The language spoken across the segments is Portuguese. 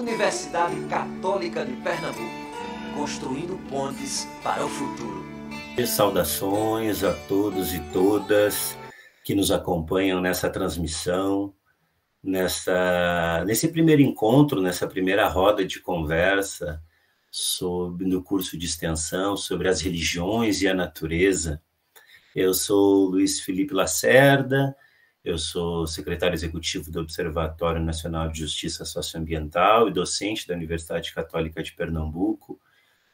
Universidade Católica de Pernambuco, construindo pontes para o futuro. Saudações a todos e todas que nos acompanham nessa transmissão, nesse primeiro encontro, nessa primeira roda de conversa no curso de extensão sobre as religiões e a natureza. Eu sou Luiz Felipe Lacerda, eu sou secretário executivo do Observatório Nacional de Justiça Socioambiental e docente da Universidade Católica de Pernambuco,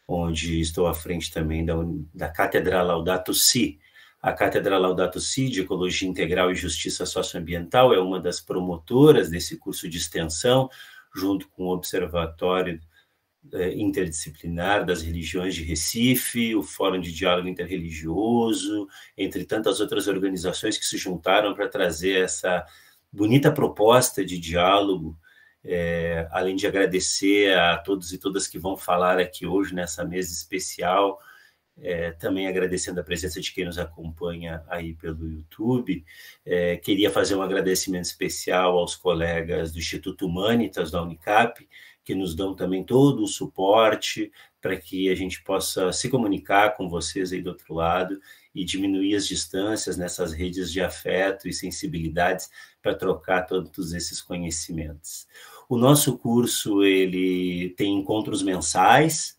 onde estou à frente também da Cátedra Laudato Si. A Cátedra Laudato Si de Ecologia Integral e Justiça Socioambiental é uma das promotoras desse curso de extensão, junto com o Observatório Interdisciplinar das Religiões de Recife, o Fórum de Diálogo Interreligioso, entre tantas outras organizações que se juntaram para trazer essa bonita proposta de diálogo. Além de agradecer a todos e todas que vão falar aqui hoje nessa mesa especial, também agradecendo a presença de quem nos acompanha aí pelo YouTube, queria fazer um agradecimento especial aos colegas do Instituto Humanitas da Unicap, que nos dão também todo o suporte para que a gente possa se comunicar com vocês aí do outro lado e diminuir as distâncias nessas redes de afeto e sensibilidades para trocar todos esses conhecimentos. O nosso curso ele tem encontros mensais,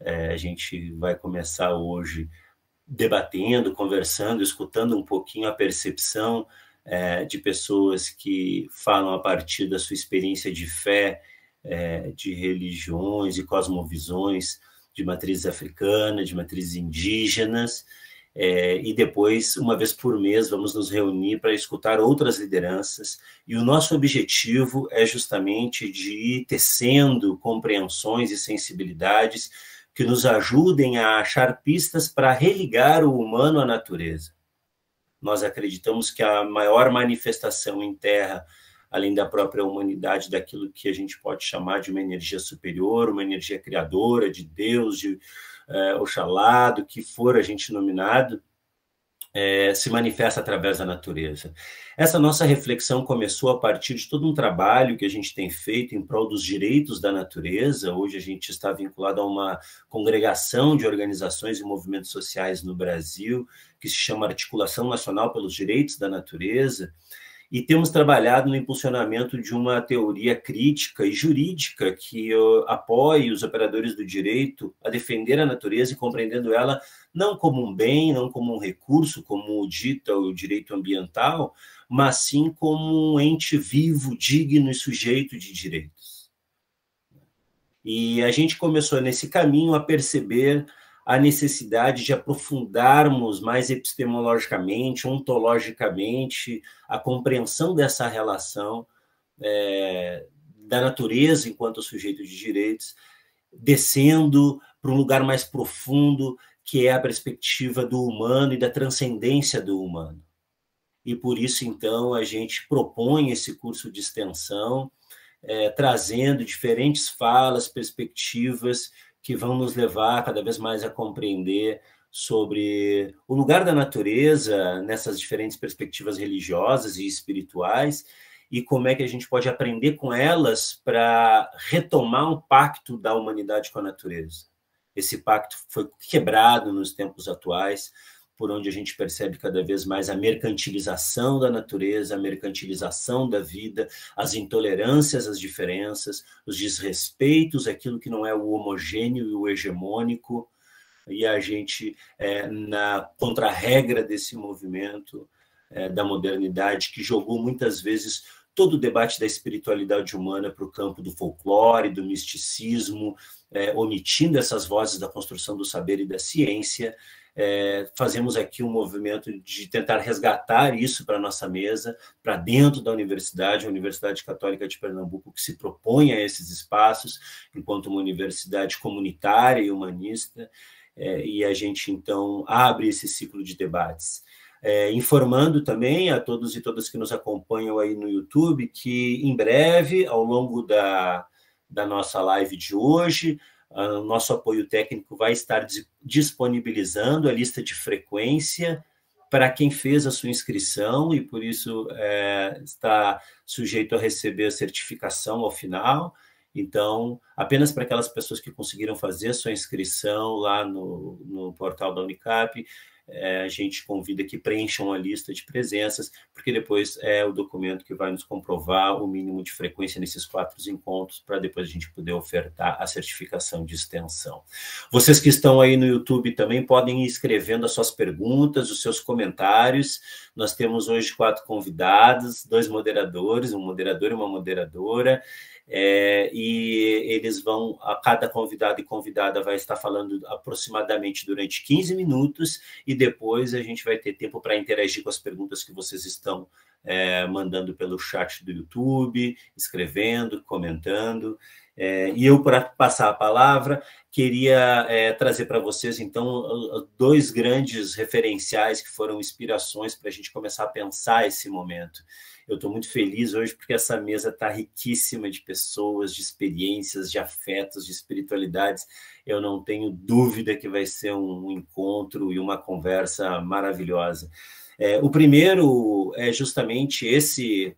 a gente vai começar hoje debatendo, conversando, escutando um pouquinho a percepção de pessoas que falam a partir da sua experiência de fé, de religiões e cosmovisões de matrizes africanas, de matrizes indígenas, e depois, uma vez por mês, vamos nos reunir para escutar outras lideranças, e o nosso objetivo é justamente de ir tecendo compreensões e sensibilidades que nos ajudem a achar pistas para religar o humano à natureza. Nós acreditamos que a maior manifestação em terra, além da própria humanidade, daquilo que a gente pode chamar de uma energia superior, uma energia criadora, de Deus, de Oxalá, do que for a gente nominado, se manifesta através da natureza. Essa nossa reflexão começou a partir de todo um trabalho que a gente tem feito em prol dos direitos da natureza. Hoje a gente está vinculado a uma congregação de organizações e movimentos sociais no Brasil, que se chama Articulação Nacional pelos Direitos da Natureza, e temos trabalhado no impulsionamento de uma teoria crítica e jurídica que apoie os operadores do direito a defender a natureza e compreendendo ela não como um bem, não como um recurso, como dita o direito ambiental, mas sim como um ente vivo, digno e sujeito de direitos. E a gente começou nesse caminho a perceber a necessidade de aprofundarmos mais epistemologicamente, ontologicamente, a compreensão dessa relação da natureza enquanto sujeito de direitos, descendo para um lugar mais profundo, que é a perspectiva do humano e da transcendência do humano. E por isso, então, a gente propõe esse curso de extensão, trazendo diferentes falas, perspectivas, que vão nos levar cada vez mais a compreender sobre o lugar da natureza nessas diferentes perspectivas religiosas e espirituais e como é que a gente pode aprender com elas para retomar um pacto da humanidade com a natureza. Esse pacto foi quebrado nos tempos atuais, por onde a gente percebe cada vez mais a mercantilização da natureza, a mercantilização da vida, as intolerâncias às diferenças, os desrespeitos àquilo que não é o homogêneo e o hegemônico, e a gente, na contra-regra desse movimento da modernidade, que jogou muitas vezes todo o debate da espiritualidade humana para o campo do folclore, do misticismo, omitindo essas vozes da construção do saber e da ciência. Fazemos aqui um movimento de tentar resgatar isso para a nossa mesa, para dentro da universidade, a Universidade Católica de Pernambuco, que se propõe a esses espaços, enquanto uma universidade comunitária e humanista, e a gente, então, abre esse ciclo de debates. Informando também a todos e todas que nos acompanham aí no YouTube, que em breve, ao longo da nossa live de hoje, o nosso apoio técnico vai estar disponibilizando a lista de frequência para quem fez a sua inscrição e, por isso, está sujeito a receber a certificação ao final. Então, apenas para aquelas pessoas que conseguiram fazer a sua inscrição lá no portal da Unicap, a gente convida que preencham a lista de presenças, porque depois é o documento que vai nos comprovar o mínimo de frequência nesses 4 encontros, para depois a gente poder ofertar a certificação de extensão. Vocês que estão aí no YouTube também podem ir escrevendo as suas perguntas, os seus comentários. Nós temos hoje 4 convidados, 2 moderadores, um moderador e uma moderadora, e eles vão, a cada convidado e convidada vai estar falando aproximadamente durante 15 minutos, e depois a gente vai ter tempo para interagir com as perguntas que vocês estão mandando pelo chat do YouTube, escrevendo, comentando. E eu, para passar a palavra, queria trazer para vocês, então, 2 grandes referenciais que foram inspirações para a gente começar a pensar esse momento. Eu estou muito feliz hoje porque essa mesa está riquíssima de pessoas, de experiências, de afetos, de espiritualidades. Eu não tenho dúvida que vai ser um encontro e uma conversa maravilhosa. O primeiro é justamente esse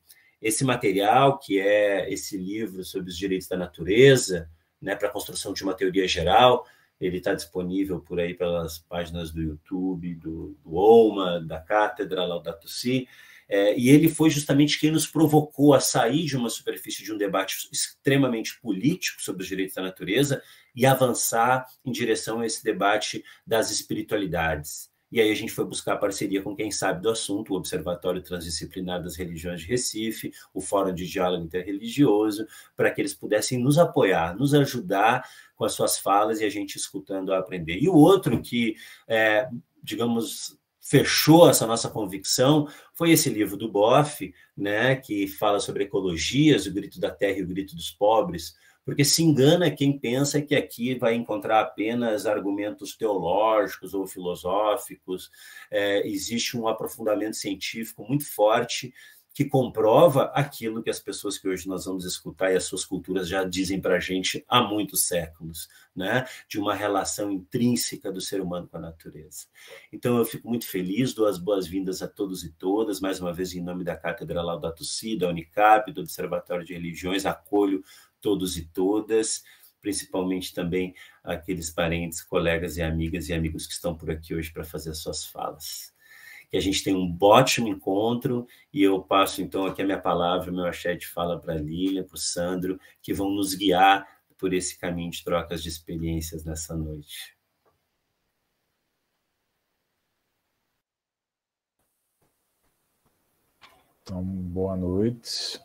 material, que é esse livro sobre os direitos da natureza, né, para a construção de uma teoria geral. Ele está disponível por aí pelas páginas do YouTube, do OMA, da Cátedra Laudato Si'. E ele foi justamente quem nos provocou a sair de uma superfície de um debate extremamente político sobre os direitos da natureza e avançar em direção a esse debate das espiritualidades. E aí a gente foi buscar parceria com quem sabe do assunto, o Observatório Transdisciplinar das Religiões de Recife, o Fórum de Diálogo Interreligioso, para que eles pudessem nos apoiar, nos ajudar com as suas falas e a gente escutando a aprender. E o outro que, digamos, fechou essa nossa convicção foi esse livro do Boff, né, que fala sobre ecologias, o grito da terra e o grito dos pobres, porque se engana quem pensa que aqui vai encontrar apenas argumentos teológicos ou filosóficos. Existe um aprofundamento científico muito forte que comprova aquilo que as pessoas que hoje nós vamos escutar e as suas culturas já dizem para a gente há muitos séculos, né? De uma relação intrínseca do ser humano com a natureza. Então, eu fico muito feliz, dou as boas-vindas a todos e todas, mais uma vez em nome da Cátedra Laudato Si', da Unicap, do Observatório de Religiões, acolho todos e todas, principalmente também aqueles parentes, colegas e amigas e amigos que estão por aqui hoje para fazer as suas falas. Que a gente tenha um ótimo encontro, e eu passo, então, aqui a minha palavra, o meu axé de fala para a Lília, para o Sandro, que vão nos guiar por esse caminho de trocas de experiências nessa noite. Então, boa noite.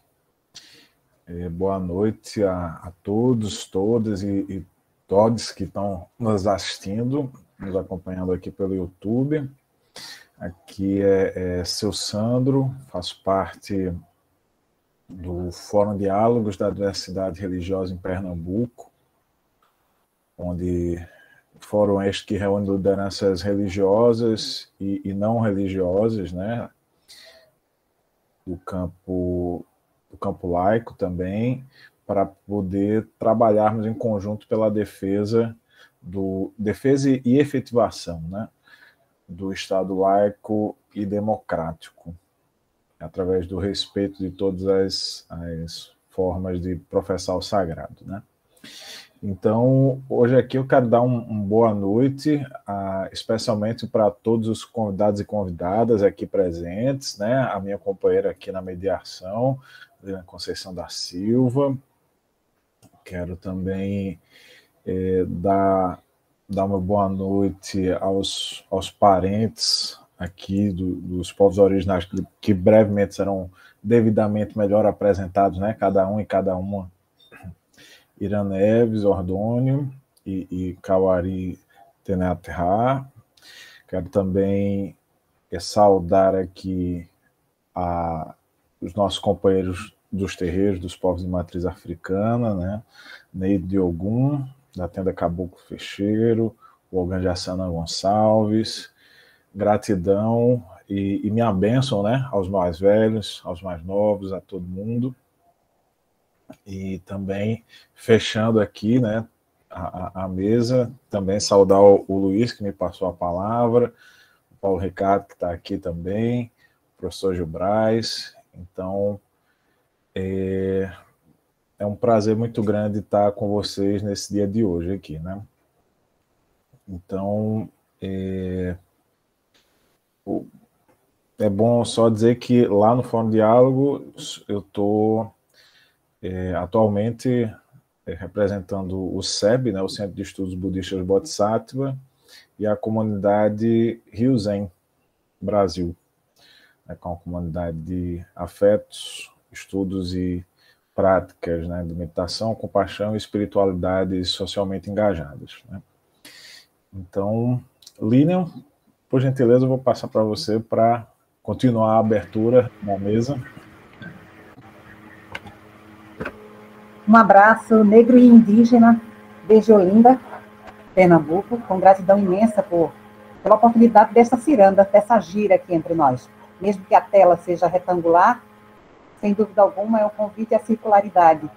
Boa noite a todos, todas e todos que estão nos assistindo, nos acompanhando aqui pelo YouTube. Aqui é seu Sandro, faço parte do Fórum Diálogos da Diversidade Religiosa em Pernambuco, onde fórum este que reúne lideranças religiosas e não religiosas, né? Do campo laico também, para poder trabalharmos em conjunto pela defesa e efetivação, né? Do Estado laico e democrático, através do respeito de todas as formas de professar o sagrado, né? Então, hoje aqui eu quero dar uma boa noite, especialmente para todos os convidados e convidadas aqui presentes, né? A minha companheira aqui na mediação, Helena Conceição da Silva. Quero também dar uma boa noite aos parentes aqui dos povos originários, que brevemente serão devidamente melhor apresentados, né? Cada um e cada uma. Ira Neves, Ordônio e Kawari Tenaterra. Quero também saudar aqui os nossos companheiros dos terreiros, dos povos de matriz africana, né? Neide de Ogum, da Tenda Caboclo Fecheiro, o Oganjassana Gonçalves. Gratidão e minha bênção, né, aos mais velhos, aos mais novos, a todo mundo. E também, fechando aqui, né, a mesa, também saudar o Luiz, que me passou a palavra, o Paulo Ricardo, que está aqui também, o professor Gil Braz. Então, é um prazer muito grande estar com vocês nesse dia de hoje aqui, né? Então, é bom só dizer que lá no Fórum Diálogo eu estou atualmente representando o SEB, né, o Centro de Estudos Budistas Bodhisattva, e a comunidade Rio Zen Brasil, né, com a comunidade de afetos, estudos e práticas, né, de meditação, compaixão e espiritualidade socialmente engajadas, né? Então, Lilian, por gentileza, eu vou passar para você para continuar a abertura na mesa. Um abraço negro e indígena desde Olinda, Pernambuco, com gratidão imensa pela oportunidade dessa ciranda, dessa gira aqui entre nós. Mesmo que a tela seja retangular, sem dúvida alguma é um convite à circularidade,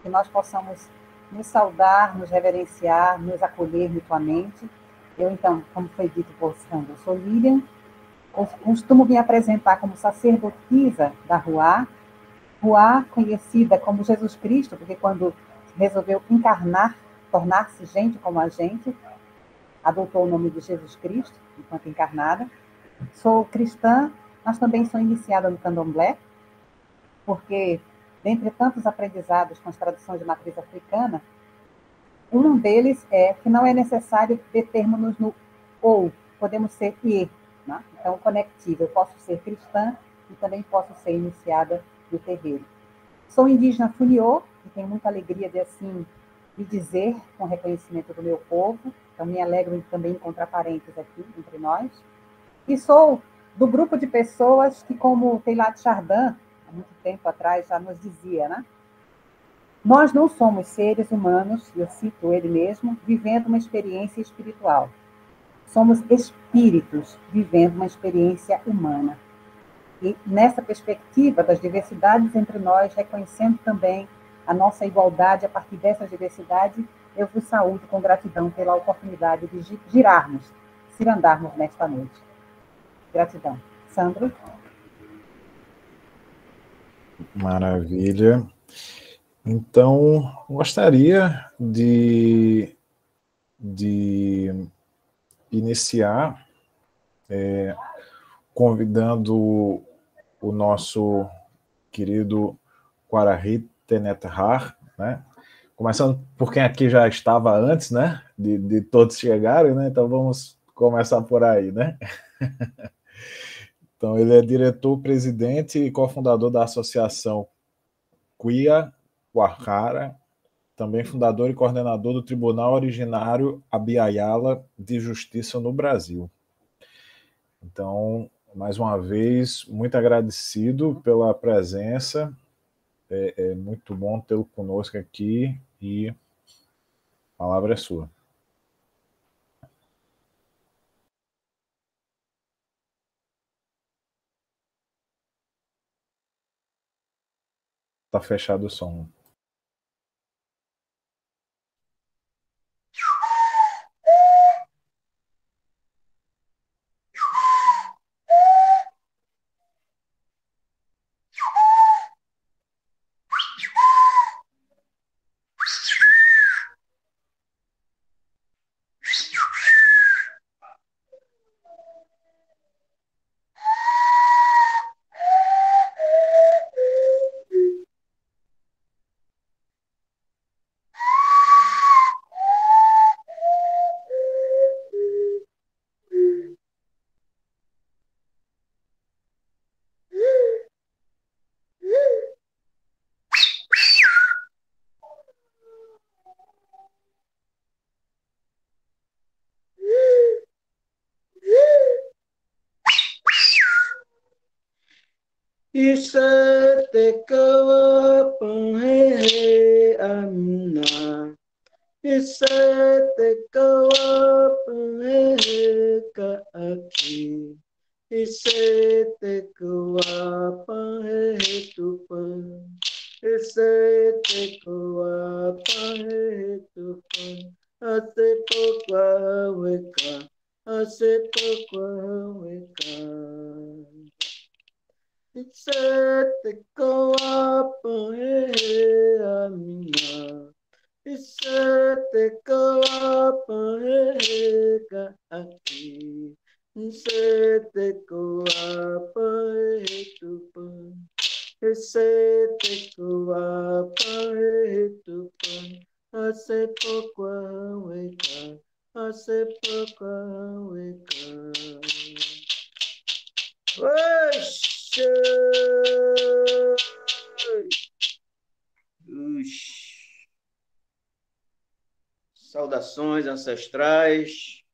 que nós possamos nos saudar, nos reverenciar, nos acolher mutuamente. Eu, então, como foi dito por Sandro, sou Lilian, costumo me apresentar como sacerdotisa da Ruá, conhecida como Jesus Cristo, porque quando resolveu encarnar, tornar-se gente como a gente, adotou o nome de Jesus Cristo, enquanto encarnada. Sou cristã, mas também sou iniciada no candomblé, porque, dentre tantos aprendizados com as tradições de matriz africana, um deles é que não é necessário determos-nos no ou, podemos ser e, né? Então, conectivo, eu posso ser cristã e também posso ser iniciada no terreiro. Sou indígena Funiô, e tenho muita alegria de assim me dizer, com reconhecimento do meu povo, então me alegro em também encontrar parentes aqui entre nós. E sou do grupo de pessoas que, como Teilhard Chardin, há muito tempo atrás, já nos dizia, né? Nós não somos seres humanos, eu cito ele mesmo, vivendo uma experiência espiritual. Somos espíritos vivendo uma experiência humana. E nessa perspectiva das diversidades entre nós, reconhecendo também a nossa igualdade a partir dessa diversidade, eu vos saúdo com gratidão pela oportunidade de girarmos, cirandarmos nesta noite. Gratidão. Sandro? Maravilha. Então, gostaria de iniciar convidando o nosso querido Quarahi Tenethar, né? Começando por quem aqui já estava antes, né? De todos chegarem, né? Então vamos começar por aí, né? Então, ele é diretor-presidente e cofundador da Associação Cuia Guajara, também fundador e coordenador do Tribunal Originário Abiyala de Justiça no Brasil. Então, mais uma vez, muito agradecido pela presença, é muito bom tê-lo conosco aqui e a palavra é sua. Está fechado o som. Isate kawa panhe amna. Isate kawa panhe ka aki. Isate kawa panhe tupan. Isate kawa panhe tupan. Ase pokwa weka. Ase pokwa weka. Isete Coapa, Amina. Isete Coapa, aqui. Isete Coapa, Tupan. Isete Coapa, Tupan. Hace pouco aweka, hace pouco aweka. Oxê! Saudações ancestrais,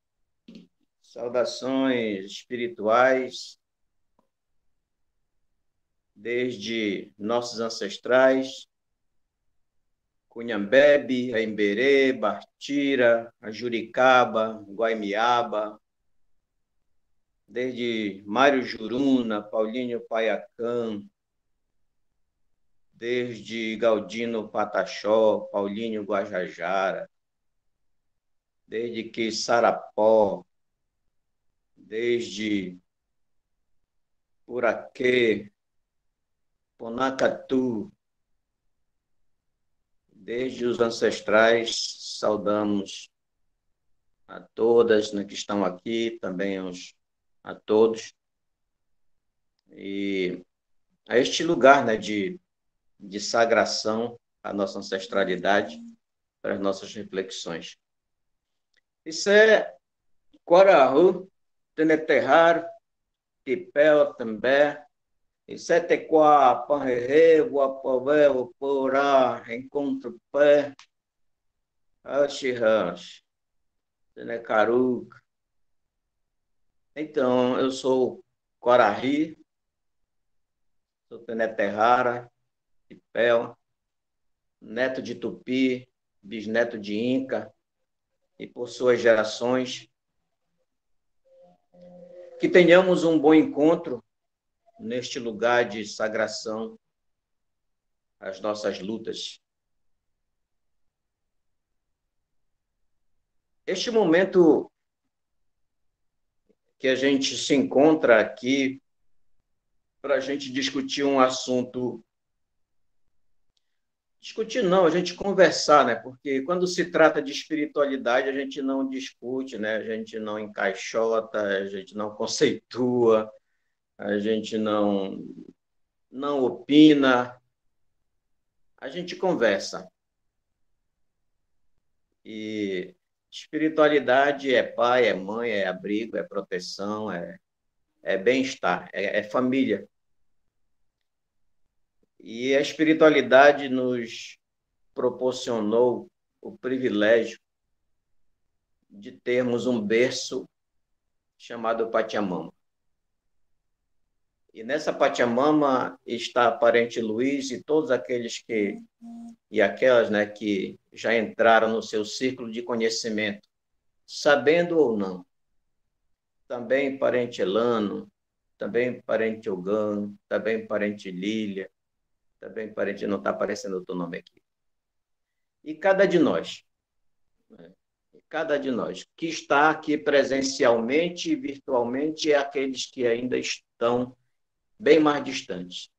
saudações espirituais, desde nossos ancestrais, Cunhambebe, Aimberê, Bartira, Ajuricaba, Guaimiaba, desde Mário Juruna, Paulinho Paiacã, desde Galdino Pataxó, Paulinho Guajajara, desde que Sarapó, desde Puraquê, Ponacatu, desde os ancestrais, saudamos a todas, né, que estão aqui, também a todos, e a este lugar, né, de sagração à nossa ancestralidade, para as nossas reflexões. Isso é Quarahu, Teneterrar, Tipel, També, isso é Tequá, Panrerê, Guapové, Porá, Encontro Pé, Axirras, Tenecaruca. Então, eu sou Quarahi, sou Teneterrara, Tipel, neto de Tupi, bisneto de Inca, e por suas gerações. Que tenhamos um bom encontro neste lugar de sagração às nossas lutas. Este momento que a gente se encontra aqui para a gente discutir um assunto. Discutir não, a gente conversar, né? Porque quando se trata de espiritualidade, a gente não discute, né? A gente não encaixota, a gente não conceitua, a gente não opina, a gente conversa. E espiritualidade é pai, é mãe, é abrigo, é proteção, é bem-estar, é família. E a espiritualidade nos proporcionou o privilégio de termos um berço chamado Pachamama. E nessa Pachamama está Parente Luiz e todos aqueles e aquelas, né, que já entraram no seu círculo de conhecimento, sabendo ou não. Também Parente Elano, também Parente Ogã, também Parente Lília, também parente, não está aparecendo o teu nome aqui. E cada de nós, né? Cada de nós que está aqui presencialmente e virtualmente é aqueles que ainda estão bem mais distantes.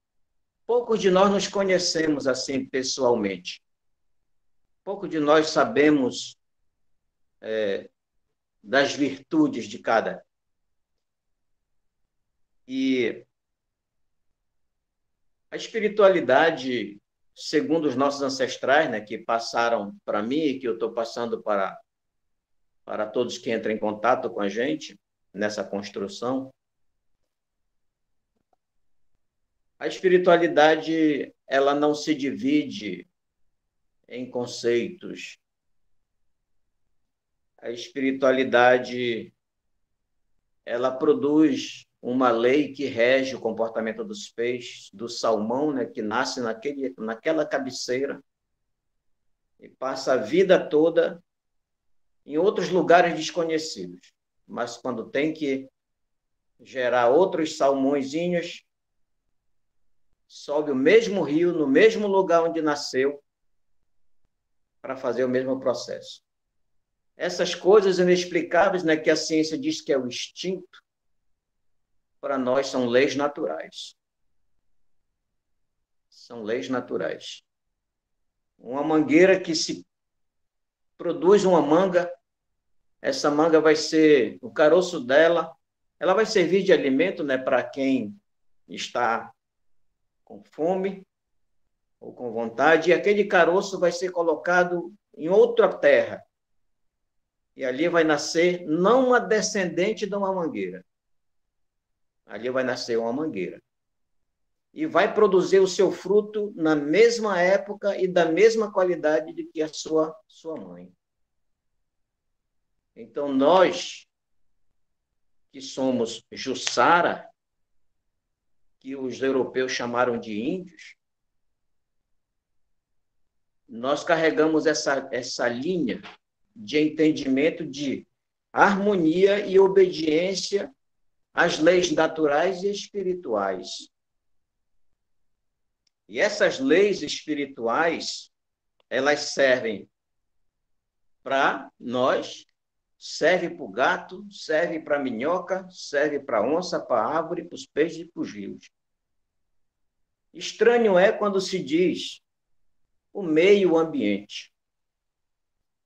Poucos de nós nos conhecemos assim pessoalmente. Poucos de nós sabemos das virtudes de cada. E a espiritualidade, segundo os nossos ancestrais, né, que passaram para mim e que eu estou passando para todos que entram em contato com a gente nessa construção, a espiritualidade ela não se divide em conceitos. A espiritualidade ela produz uma lei que rege o comportamento dos peixes, do salmão, né, que nasce naquela cabeceira e passa a vida toda em outros lugares desconhecidos. Mas quando tem que gerar outros salmõezinhos, sobe o mesmo rio, no mesmo lugar onde nasceu, para fazer o mesmo processo. Essas coisas inexplicáveis, né, que a ciência diz que é o instinto, para nós são leis naturais. São leis naturais. Uma mangueira que se produz uma manga, essa manga vai ser, o caroço dela, ela vai servir de alimento, né, para quem está com fome ou com vontade, e aquele caroço vai ser colocado em outra terra. E ali vai nascer não uma descendente de uma mangueira. Ali vai nascer uma mangueira. E vai produzir o seu fruto na mesma época e da mesma qualidade de que a sua mãe. Então, nós, que somos Jussara, que os europeus chamaram de índios, nós carregamos essa linha de entendimento de harmonia e obediência às leis naturais e espirituais. E essas leis espirituais, elas servem para nós, serve para o gato, serve para a minhoca, serve para a onça, para a árvore, para os peixes e para os rios. Estranho é quando se diz o meio ambiente.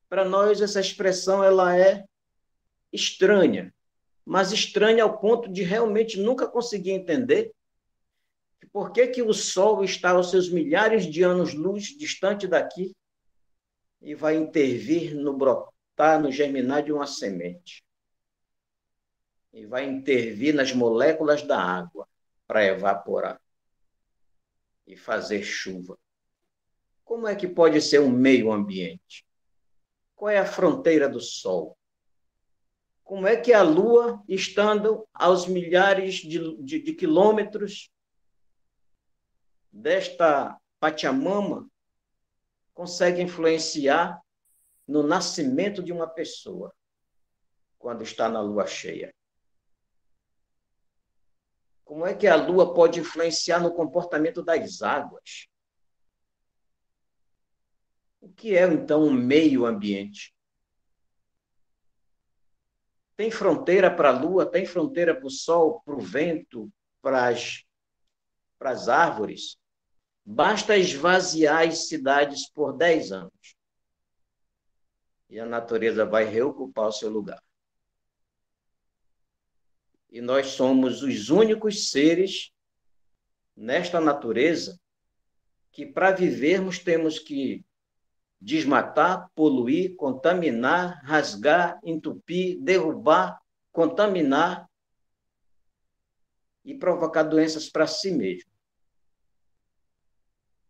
Para nós, essa expressão ela é estranha, mas estranha ao ponto de realmente nunca conseguir entender por que o Sol está aos seus milhares de anos-luz distante daqui e vai intervir no brotar, no germinar de uma semente. E vai intervir nas moléculas da água para evaporar e fazer chuva. Como é que pode ser um meio ambiente? Qual é a fronteira do Sol? Como é que a Lua, estando aos milhares de quilômetros desta Pachamama, consegue influenciar no nascimento de uma pessoa quando está na lua cheia? Como é que a lua pode influenciar no comportamento das águas? O que é, então, um meio ambiente? Tem fronteira para a lua, tem fronteira para o sol, para o vento, para as árvores? Basta esvaziar as cidades por 10 anos e a natureza vai reocupar o seu lugar. E nós somos os únicos seres nesta natureza que, para vivermos, temos que desmatar, poluir, contaminar, rasgar, entupir, derrubar, contaminar e provocar doenças para si mesmo.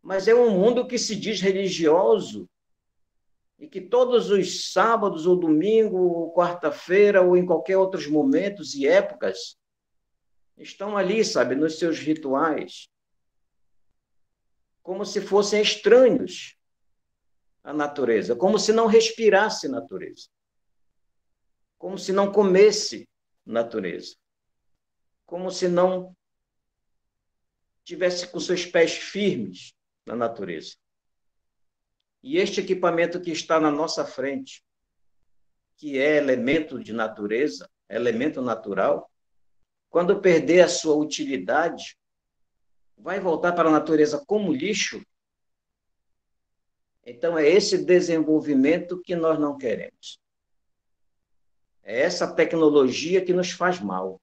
Mas é um mundo que se diz religioso e que todos os sábados ou domingo, ou quarta-feira, ou em qualquer outros momentos e épocas, estão ali, sabe, nos seus rituais, como se fossem estranhos à natureza, como se não respirasse natureza, como se não comesse natureza, como se não tivesse com seus pés firmes na natureza. E este equipamento que está na nossa frente, que é elemento de natureza, elemento natural, quando perder a sua utilidade, vai voltar para a natureza como lixo. Então, é esse desenvolvimento que nós não queremos. É essa tecnologia que nos faz mal.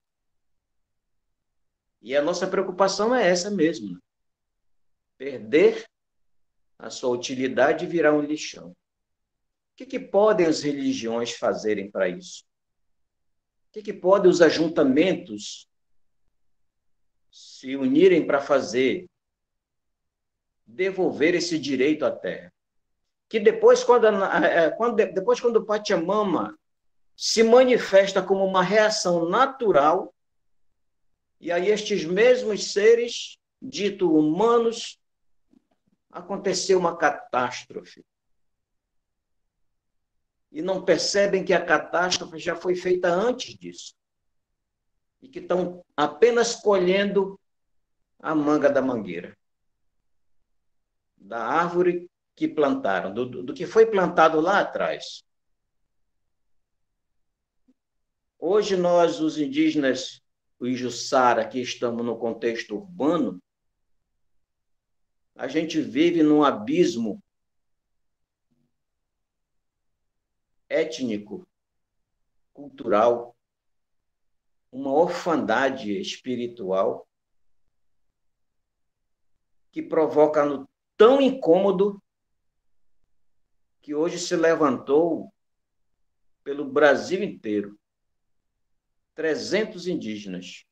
E a nossa preocupação é essa mesmo. Perder a sua utilidade e virar um lixão. O que podem as religiões fazerem para isso? O que podem os ajuntamentos se unirem para fazer? Devolver esse direito à terra. Que depois, quando o Pachamama se manifesta como uma reação natural, e aí estes mesmos seres, dito humanos, aconteceu uma catástrofe. E não percebem que a catástrofe já foi feita antes disso. E que estão apenas colhendo a manga da mangueira. Da árvore que plantaram, do que foi plantado lá atrás. Hoje nós, os indígenas, os Jussara, que estamos no contexto urbano, a gente vive num abismo étnico, cultural, uma orfandade espiritual que provoca no tão incômodo que hoje se levantou pelo Brasil inteiro 300 indígenas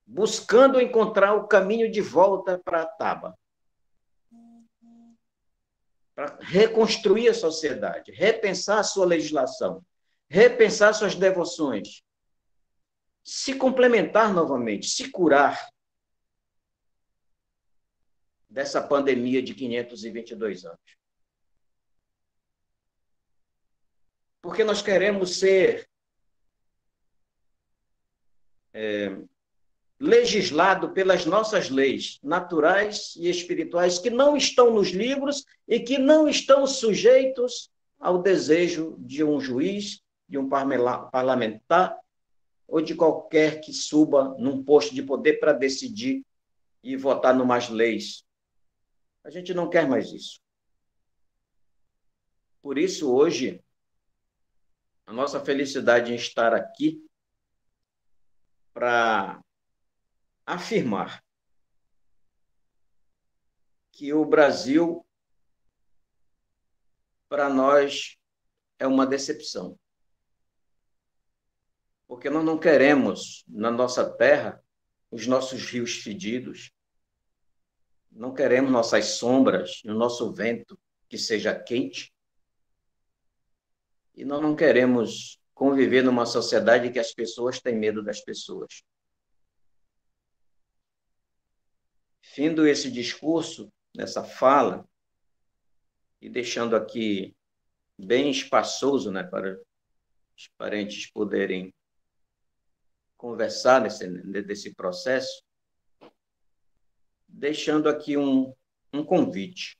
buscando encontrar o caminho de volta para a Taba, para reconstruir a sociedade, repensar a sua legislação, repensar suas devoções, se complementar novamente, se curar dessa pandemia de 522 anos. Porque nós queremos ser legislado pelas nossas leis naturais e espirituais que não estão nos livros e que não estão sujeitos ao desejo de um juiz, de um parlamentar ou de qualquer que suba num posto de poder para decidir e votar numas leis. A gente não quer mais isso. Por isso, hoje, a nossa felicidade em estar aqui para afirmar que o Brasil, para nós, é uma decepção. Porque nós não queremos, na nossa terra, os nossos rios fedidos, não queremos nossas sombras, o nosso vento que seja quente, e nós não queremos conviver numa sociedade que as pessoas têm medo das pessoas. Findo esse discurso, nessa fala, e deixando aqui bem espaçoso, né, para os parentes poderem conversar desse processo, deixando aqui um convite,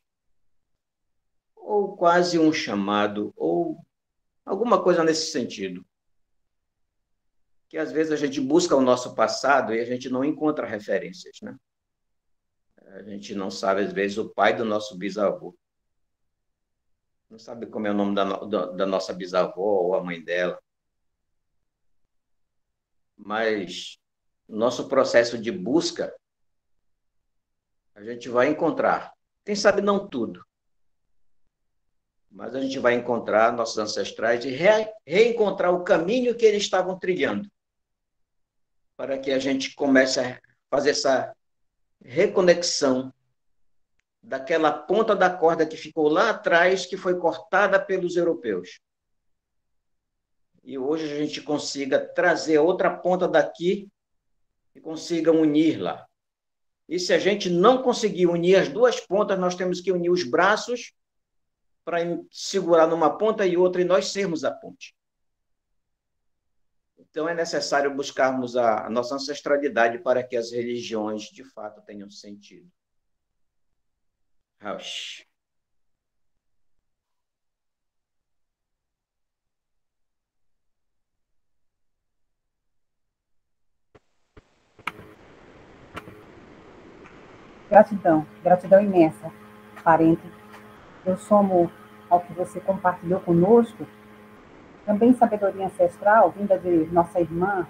ou quase um chamado, ou alguma coisa nesse sentido. Que às vezes a gente busca o nosso passado e a gente não encontra referências, né? A gente não sabe, às vezes, o pai do nosso bisavô. Não sabe como é o nome da nossa bisavó ou a mãe dela. Mas no nosso processo de busca, a gente vai encontrar. Quem sabe não tudo. Mas a gente vai encontrar nossos ancestrais e reencontrar o caminho que eles estavam trilhando. Para que a gente comece a fazer essa reconexão daquela ponta da corda que ficou lá atrás, que foi cortada pelos europeus. E hoje a gente consiga trazer outra ponta daqui e consiga unir lá. E se a gente não conseguir unir as duas pontas, nós temos que unir os braços para segurar numa ponta e outra e nós sermos a ponte. Então, é necessário buscarmos a nossa ancestralidade para que as religiões, de fato, tenham sentido. Rausch. Gratidão imensa, parente. Eu somo ao que você compartilhou conosco, também sabedoria ancestral, vinda de nossa irmã,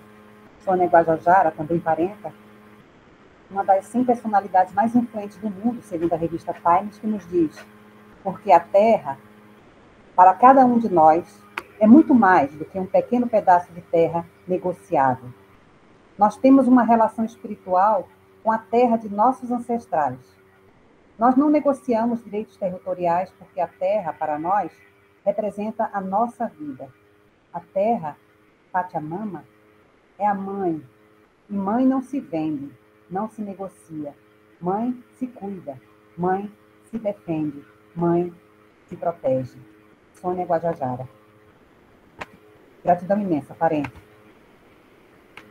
Sônia Guajajara, também parenta, uma das 100 personalidades mais influentes do mundo, segundo a revista Times, que nos diz: porque a Terra, para cada um de nós, é muito mais do que um pequeno pedaço de terra negociável. Nós temos uma relação espiritual com a terra de nossos ancestrais. Nós não negociamos direitos territoriais porque a terra, para nós, representa a nossa vida. A terra, Pachamama, é a mãe. E mãe não se vende, não se negocia. Mãe se cuida, mãe se defende, mãe se protege. Sônia Guajajara. Gratidão imensa, parente.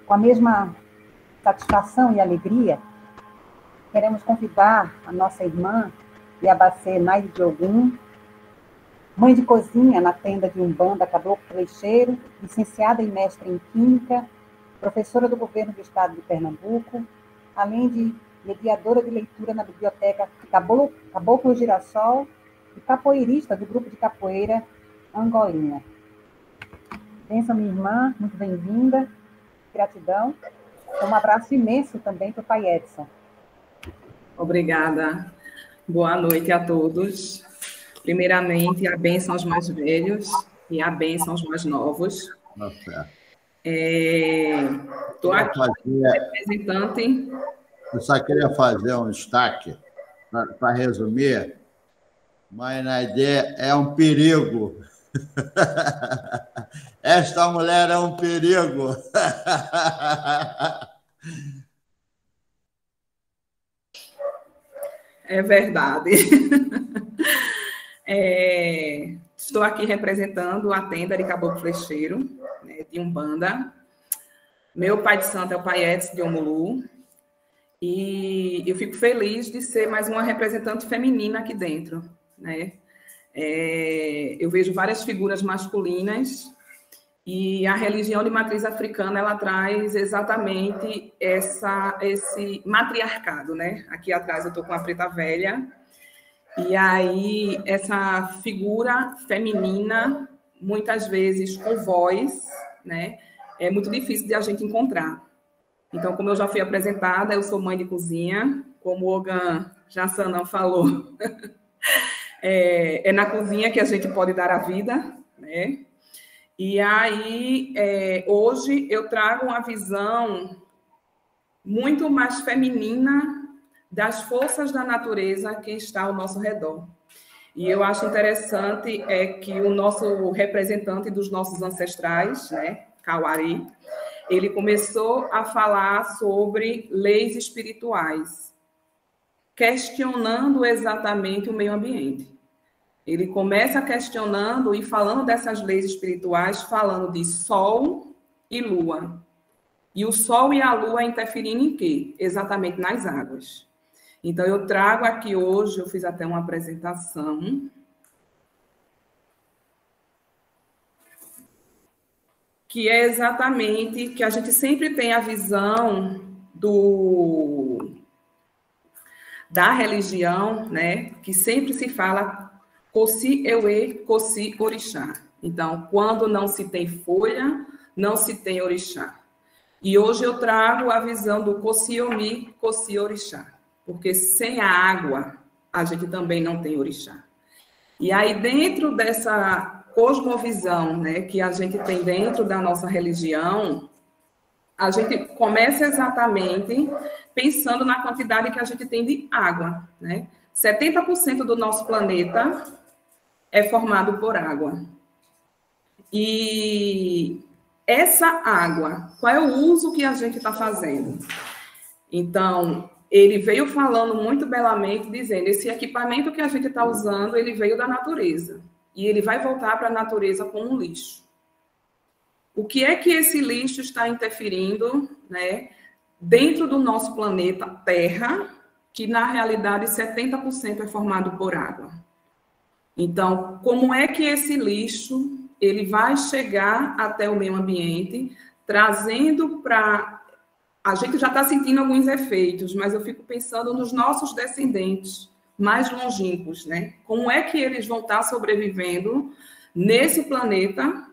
Com a mesma satisfação e alegria, queremos convidar a nossa irmã Iabacê Naide de Ogum, mãe de cozinha na tenda de Umbanda Caboclo Trecheiro, licenciada e mestre em Química, professora do governo do estado de Pernambuco, além de mediadora de leitura na biblioteca Caboclo Girassol e capoeirista do grupo de capoeira Angolinha. Benção, minha irmã, muito bem-vinda, gratidão. Um abraço imenso também para o pai Edson. Obrigada. Boa noite a todos. Primeiramente, a bênção aos mais velhos e a bênção aos mais novos. Estou aqui representante. Eu só queria fazer um destaque para resumir. Mãe Naide é um perigo. Esta mulher é um perigo. É verdade. Estou aqui representando a tenda de Caboclo Flecheiro, né, de Umbanda. Meu pai de santo é o pai Edson de Omulu. E eu fico feliz de ser mais uma representante feminina aqui dentro, né? Eu vejo várias figuras masculinas e a religião de matriz africana, ela traz exatamente esse matriarcado, né? Aqui atrás eu estou com a preta velha, e aí essa figura feminina, muitas vezes com voz, né? É muito difícil de a gente encontrar. Então, como eu já fui apresentada, eu sou mãe de cozinha, como o Ogan Jassanã falou, é na cozinha que a gente pode dar a vida, né? E aí, hoje, eu trago uma visão muito mais feminina das forças da natureza que está ao nosso redor. E eu acho interessante que o nosso representante dos nossos ancestrais, né, Kawari, ele começou a falar sobre leis espirituais, questionando exatamente o meio ambiente. Ele começa questionando e falando dessas leis espirituais, falando de Sol e Lua. E o Sol e a Lua interferindo em quê? Exatamente nas águas. Então, eu trago aqui hoje, eu fiz até uma apresentação, que é exatamente que a gente sempre tem a visão da religião, né? Que sempre se fala Kosi Ewe, Kosi Orixá. Então, quando não se tem folha, não se tem orixá. E hoje eu trago a visão do Kosi Omi, Kosi Orixá. Porque sem a água, a gente também não tem orixá. E aí, dentro dessa cosmovisão, né, que a gente tem dentro da nossa religião, a gente começa exatamente pensando na quantidade que a gente tem de água, né? 70% do nosso planeta é formado por água. E essa água, qual é o uso que a gente está fazendo? Então, ele veio falando muito belamente, dizendo, esse equipamento que a gente está usando, ele veio da natureza. E ele vai voltar para a natureza como um lixo. O que é que esse lixo está interferindo, né, dentro do nosso planeta Terra, que na realidade 70% é formado por água? Então, como é que esse lixo ele vai chegar até o meio ambiente, trazendo para... A gente já está sentindo alguns efeitos, mas eu fico pensando nos nossos descendentes mais longínquos, né? Como é que eles vão estar sobrevivendo nesse planeta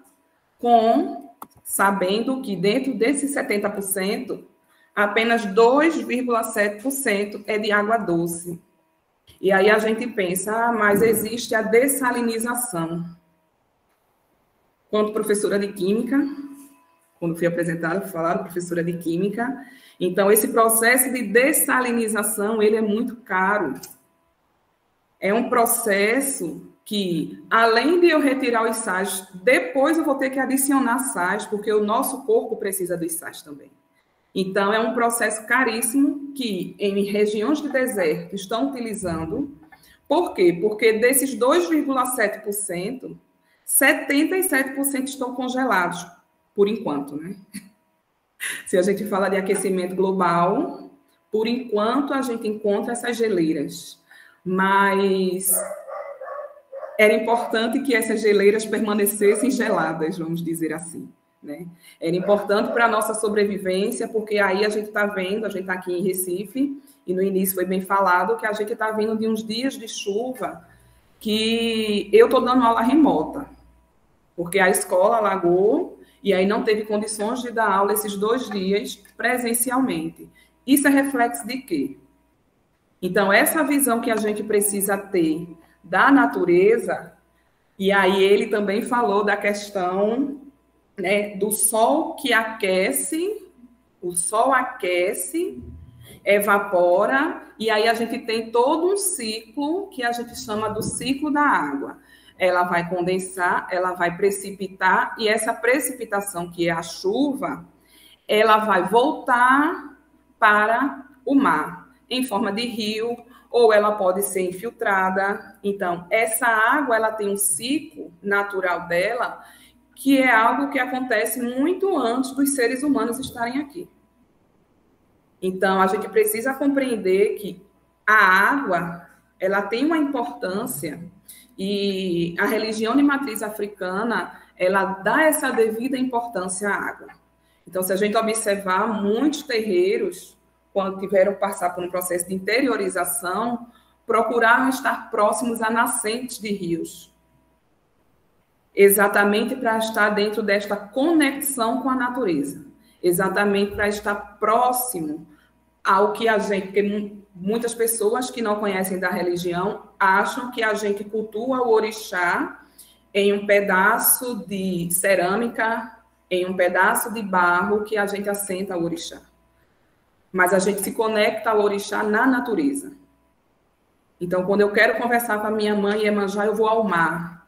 sabendo que dentro desses 70%, apenas 2,7% é de água doce. E aí a gente pensa, mas existe a dessalinização. Quando professora de Química, quando fui apresentada, falaram professora de Química, então esse processo de dessalinização, ele é muito caro. É um processo que, além de eu retirar os sais, depois eu vou ter que adicionar sais, porque o nosso corpo precisa dos sais também. Então, é um processo caríssimo que, em regiões de deserto, estão utilizando. Por quê? Porque desses 2,7%, 77% estão congelados, por enquanto, né? Se a gente fala de aquecimento global, por enquanto a gente encontra essas geleiras. Mas era importante que essas geleiras permanecessem geladas, vamos dizer assim, né? Era importante para a nossa sobrevivência, porque aí a gente está vendo, a gente está aqui em Recife, e no início foi bem falado que a gente está vindo de uns dias de chuva que eu estou dando aula remota, porque a escola alagou e aí não teve condições de dar aula esses 2 dias presencialmente. Isso é reflexo de quê? Então, essa visão que a gente precisa ter da natureza, e aí ele também falou da questão, né, do sol que aquece, o sol aquece, evapora, e aí a gente tem todo um ciclo que a gente chama do ciclo da água. Ela vai condensar, ela vai precipitar, e essa precipitação, que é a chuva, ela vai voltar para o mar, em forma de rio, ou ela pode ser infiltrada. Então, essa água, ela tem um ciclo natural dela, que é algo que acontece muito antes dos seres humanos estarem aqui. Então, a gente precisa compreender que a água, ela tem uma importância, e a religião de matriz africana, ela dá essa devida importância à água. Então, se a gente observar, muitos terreiros, quando tiveram que passar por um processo de interiorização, procuraram estar próximos a nascentes de rios, exatamente para estar dentro desta conexão com a natureza, exatamente para estar próximo ao que a gente, porque muitas pessoas que não conhecem da religião acham que a gente cultua o orixá em um pedaço de cerâmica, em um pedaço de barro que a gente assenta o orixá. Mas a gente se conecta ao orixá na natureza. Então, quando eu quero conversar com a minha mãe Iemanjá, eu vou ao mar.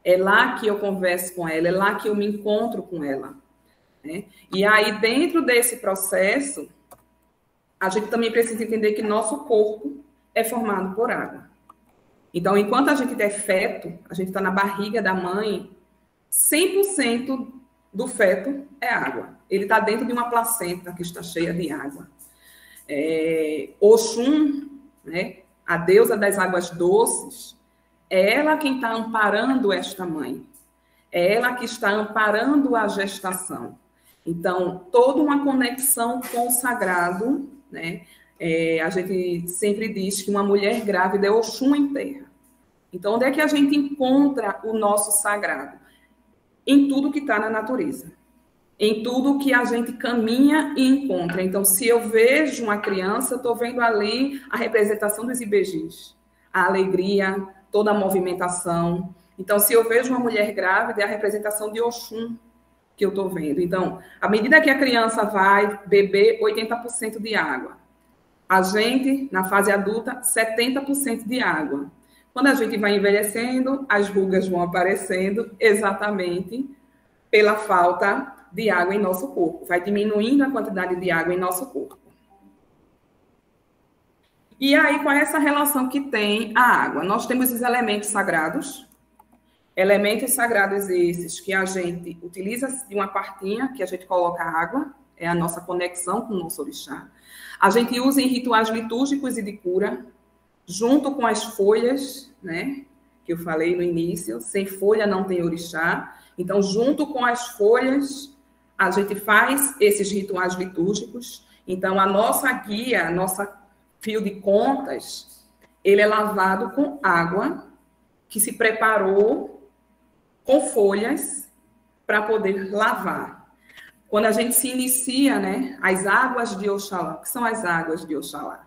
É lá que eu converso com ela, é lá que eu me encontro com ela, né? E aí, dentro desse processo, a gente também precisa entender que nosso corpo é formado por água. Então, enquanto a gente é feto, a gente está na barriga da mãe, 100% do feto é água. Ele está dentro de uma placenta que está cheia de água. Oxum, né, a deusa das águas doces, é ela quem está amparando esta mãe. É ela que está amparando a gestação. Então, toda uma conexão com o sagrado, né? A gente sempre diz que uma mulher grávida é Oxum em terra. Então, onde é que a gente encontra o nosso sagrado? Em tudo que está na natureza. Em tudo que a gente caminha e encontra. Então, se eu vejo uma criança, eu estou vendo ali a representação dos ibejis, a alegria, toda a movimentação. Então, se eu vejo uma mulher grávida, é a representação de Oxum que eu estou vendo. Então, à medida que a criança vai beber 80% de água, a gente, na fase adulta, 70% de água. Quando a gente vai envelhecendo, as rugas vão aparecendo exatamente pela falta de água em nosso corpo. Vai diminuindo a quantidade de água em nosso corpo. E aí, qual é essa relação que tem a água? Nós temos os elementos sagrados, esses que a gente utiliza de uma partinha, que a gente coloca água, é a nossa conexão com o nosso orixá. A gente usa em rituais litúrgicos e de cura, junto com as folhas, né, que eu falei no início, sem folha não tem orixá. Então, junto com as folhas, a gente faz esses rituais litúrgicos. Então, a nossa guia, nosso fio de contas, ele é lavado com água, que se preparou com folhas para poder lavar. Quando a gente se inicia, né, as águas de Oxalá, que são as águas de Oxalá?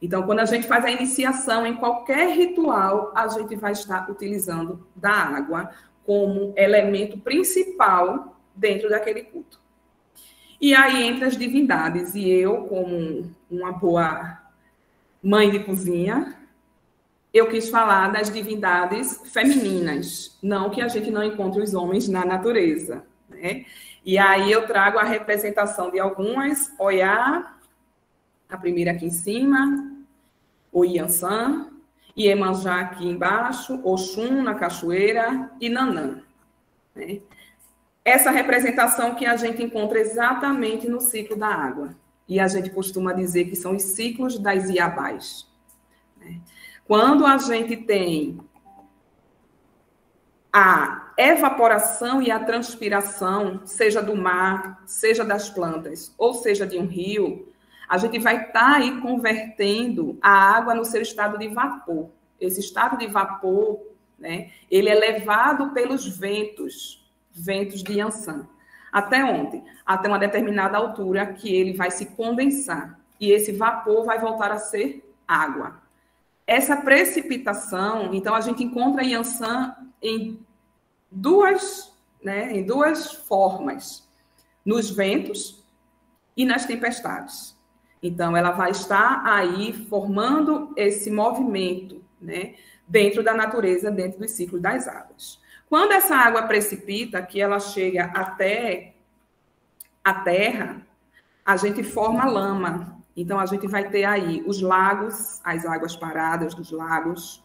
Então, quando a gente faz a iniciação em qualquer ritual, a gente vai estar utilizando da água como elemento principal dentro daquele culto. E aí entra as divindades. E eu, como uma boa mãe de cozinha, eu quis falar das divindades femininas. Não que a gente não encontre os homens na natureza, né? E aí eu trago a representação de algumas, Oiá, a primeira aqui em cima, o Iansã, Iemanjá aqui embaixo, Oxum na cachoeira e Nanã, né? Essa representação que a gente encontra exatamente no ciclo da água. E a gente costuma dizer que são os ciclos das Iabás, né? Quando a gente tem a evaporação e a transpiração, seja do mar, seja das plantas, ou seja de um rio, a gente vai estar aí convertendo a água no seu estado de vapor. Esse estado de vapor, né, ele é levado pelos ventos de Yansan. Até onde? Até uma determinada altura que ele vai se condensar. E esse vapor vai voltar a ser água. Essa precipitação, então, a gente encontra Yansan em duas formas, nos ventos e nas tempestades. Então, ela vai estar aí formando esse movimento, né, dentro da natureza, dentro dos ciclos das águas. Quando essa água precipita, que ela chega até a terra, a gente forma lama. Então, a gente vai ter aí os lagos, as águas paradas dos lagos,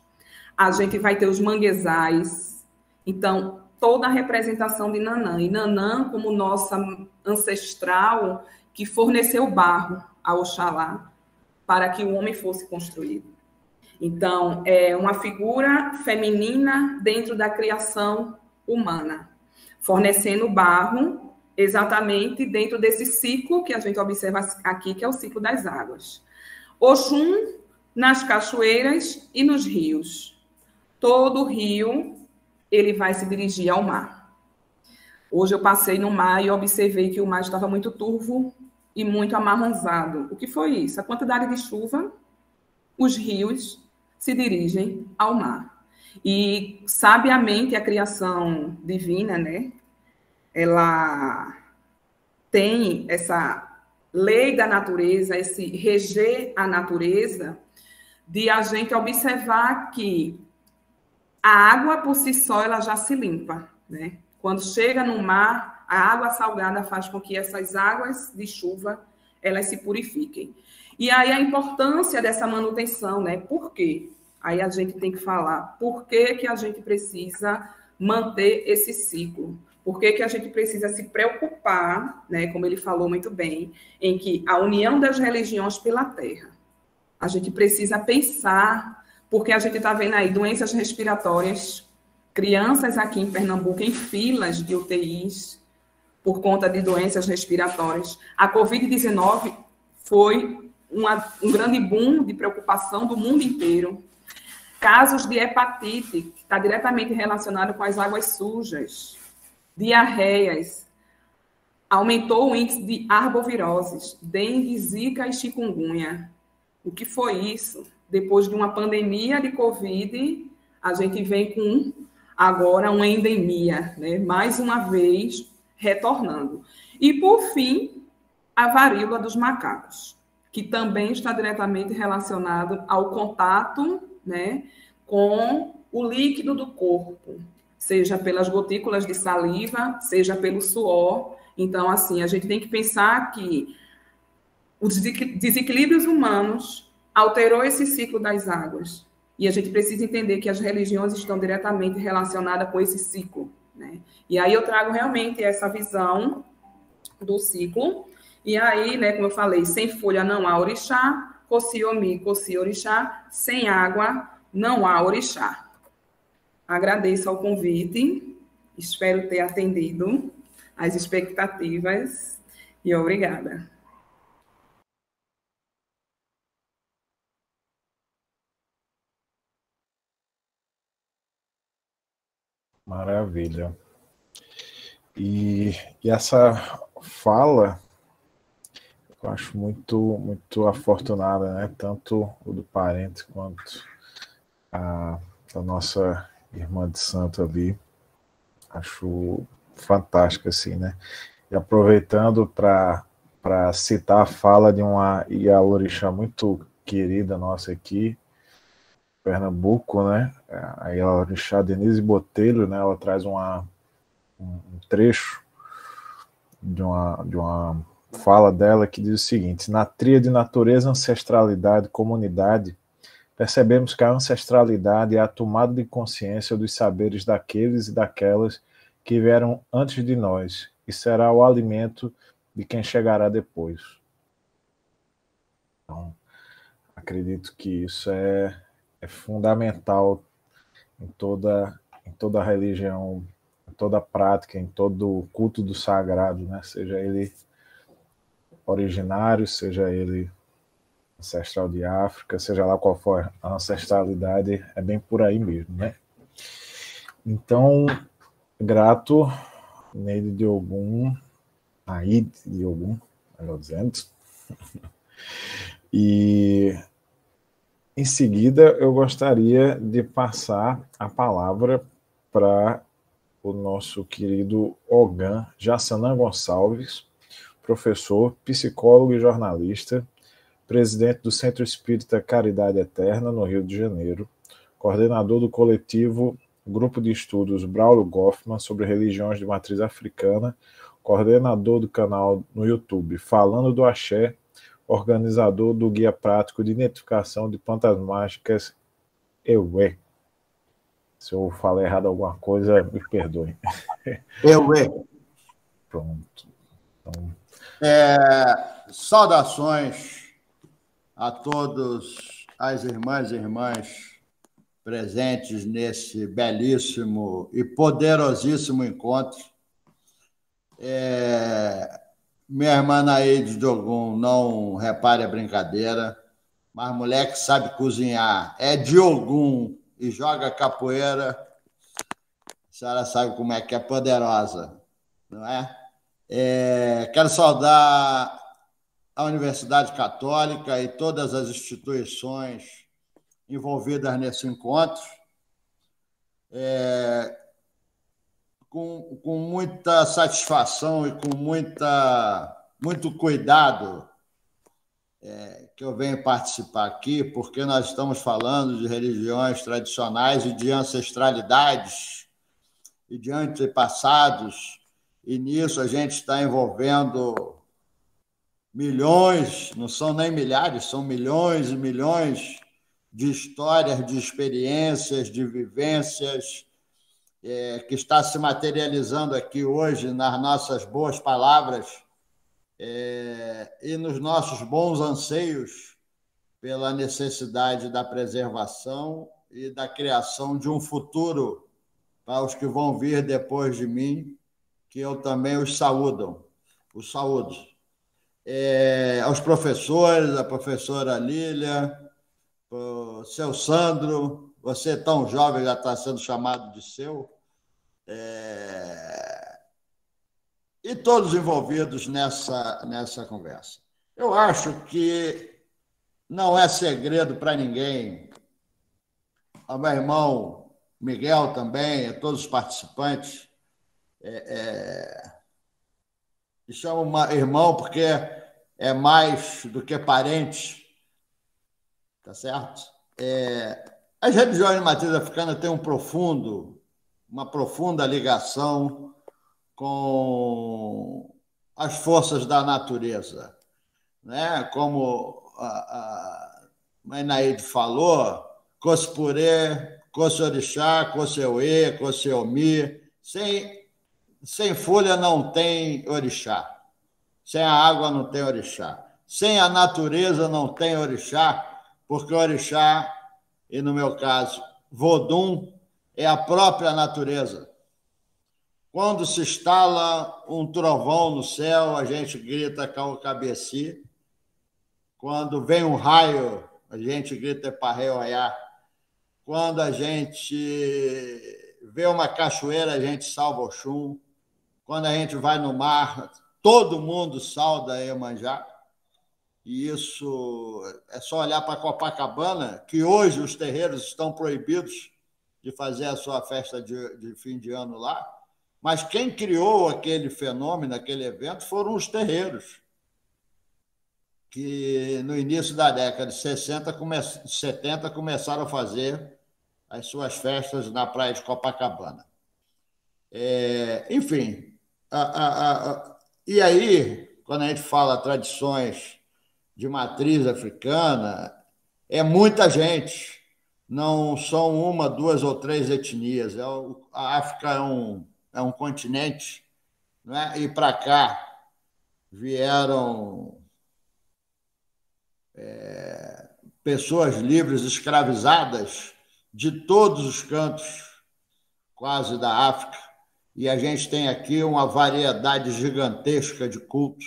a gente vai ter os manguezais. Então, toda a representação de Nanã. E Nanã, como nossa ancestral, que forneceu barro a Oxalá para que o homem fosse construído. Então, é uma figura feminina dentro da criação humana, fornecendo barro exatamente dentro desse ciclo que a gente observa aqui, que é o ciclo das águas. Oxum nas cachoeiras e nos rios. Todo rio, ele vai se dirigir ao mar. Hoje eu passei no mar e observei que o mar estava muito turvo e muito amarronzado. O que foi isso? A quantidade de chuva, os rios se dirigem ao mar. E, sabiamente, a criação divina, né, ela tem essa lei da natureza, esse reger a natureza, de a gente observar que a água, por si só, ela já se limpa, né? Quando chega no mar, a água salgada faz com que essas águas de chuva, elas se purifiquem. E aí a importância dessa manutenção, né? Por quê? Aí a gente tem que falar por que a gente precisa manter esse ciclo. Por que a gente precisa se preocupar, né? Como ele falou muito bem, em que a união das religiões pela terra. A gente precisa pensar, porque a gente está vendo aí doenças respiratórias, crianças aqui em Pernambuco em filas de UTIs por conta de doenças respiratórias. A Covid-19 foi um grande boom de preocupação do mundo inteiro. Casos de hepatite, que está diretamente relacionado com as águas sujas, diarreias, aumentou o índice de arboviroses, dengue, zika e chikungunya. O que foi isso? Depois de uma pandemia de Covid, a gente vem com agora uma endemia, né? Mais uma vez retornando. E, por fim, a varíola dos macacos, que também está diretamente relacionado ao contato, né, com o líquido do corpo, seja pelas gotículas de saliva, seja pelo suor. Então, assim, a gente tem que pensar que os desequilíbrios humanos alterou esse ciclo das águas. E a gente precisa entender que as religiões estão diretamente relacionadas com esse ciclo, né? E aí eu trago realmente essa visão do ciclo. E aí, né, como eu falei, sem folha não há orixá, Kossiomi, Kossi orixá, sem água não há orixá. Agradeço ao convite, espero ter atendido às expectativas e obrigada. Maravilha. E essa fala, eu acho muito afortunada, né? Tanto o do parente quanto a nossa irmã de santo ali. Acho fantástico, assim, né? E aproveitando para citar a fala de uma Ialorixá muito querida nossa aqui, Pernambuco, né? A Ialorixá Denise Botelho, né? Ela traz um trecho de uma fala dela que diz o seguinte: na tríade natureza, ancestralidade, comunidade, percebemos que a ancestralidade é a tomada de consciência dos saberes daqueles e daquelas que vieram antes de nós e será o alimento de quem chegará depois. Então, acredito que isso é fundamental em toda religião toda prática, em todo culto do sagrado, né? Seja ele originário, seja ele ancestral de África, seja lá qual for a ancestralidade, é bem por aí mesmo, né? Então, grato, Neide de Ogum, Aide de Ogum, melhor dizendo. E, em seguida, eu gostaria de passar a palavra para o nosso querido Ogan Jassanã Gonçalves, professor, psicólogo e jornalista, presidente do Centro Espírita Caridade Eterna, no Rio de Janeiro, coordenador do coletivo Grupo de Estudos Braulio Goffman sobre religiões de matriz africana, coordenador do canal no YouTube Falando do Axé, organizador do Guia Prático de Identificação de Plantas Mágicas EUE. Se eu falei errado alguma coisa, me perdoem. EUE. Pronto. Então... saudações a todos as irmãs e irmãs presentes nesse belíssimo e poderosíssimo encontro. Minha irmã Naide de Ogum, não repare a brincadeira, mas mulher que sabe cozinhar é de Ogum e joga capoeira, a senhora sabe como é que é poderosa, não é? Quero saudar a Universidade Católica e todas as instituições envolvidas nesse encontro, com muita satisfação e com muito cuidado que eu venho participar aqui, porque nós estamos falando de religiões tradicionais e de ancestralidades e de antepassados, e nisso a gente está envolvendo milhões, não são nem milhares, são milhões e milhões de histórias, de experiências, de vivências, que está se materializando aqui hoje nas nossas boas palavras e nos nossos bons anseios pela necessidade da preservação e da criação de um futuro para os que vão vir depois de mim, que eu também os saúdo. Aos professores, a professora Lília, o seu Sandro, você tão jovem já está sendo chamado de seu, e todos envolvidos nessa conversa. Eu acho que não é segredo para ninguém, ao meu irmão Miguel também, a todos os participantes, e chamo irmão porque é mais do que parente, tá certo? As religiões de matriz africana têm uma profunda ligação com as forças da natureza, né? Como a Mãe Naide falou, Cospurê, Cosorixá, Coseuê, Coseomi, sem folha não tem orixá, sem a água não tem orixá, sem a natureza não tem orixá, porque orixá, e no meu caso, Vodum, é a própria natureza. Quando se instala um trovão no céu, a gente grita Caucabeci. Quando vem um raio, a gente grita Eparreoiá. Quando a gente vê uma cachoeira, a gente salva Oxum. Quando a gente vai no mar, todo mundo sauda Iemanjá. E isso é só olhar para Copacabana, que hoje os terreiros estão proibidos de fazer a sua festa de fim de ano lá. Mas quem criou aquele fenômeno, aquele evento, foram os terreiros, que no início da década de 70 começaram a fazer as suas festas na praia de Copacabana. Enfim, e aí, quando a gente fala tradições de matriz africana, é muita gente, não são uma, duas ou três etnias. A África é um continente, né? E para cá vieram pessoas livres, escravizadas de todos os cantos, quase, da África, e a gente tem aqui uma variedade gigantesca de cultos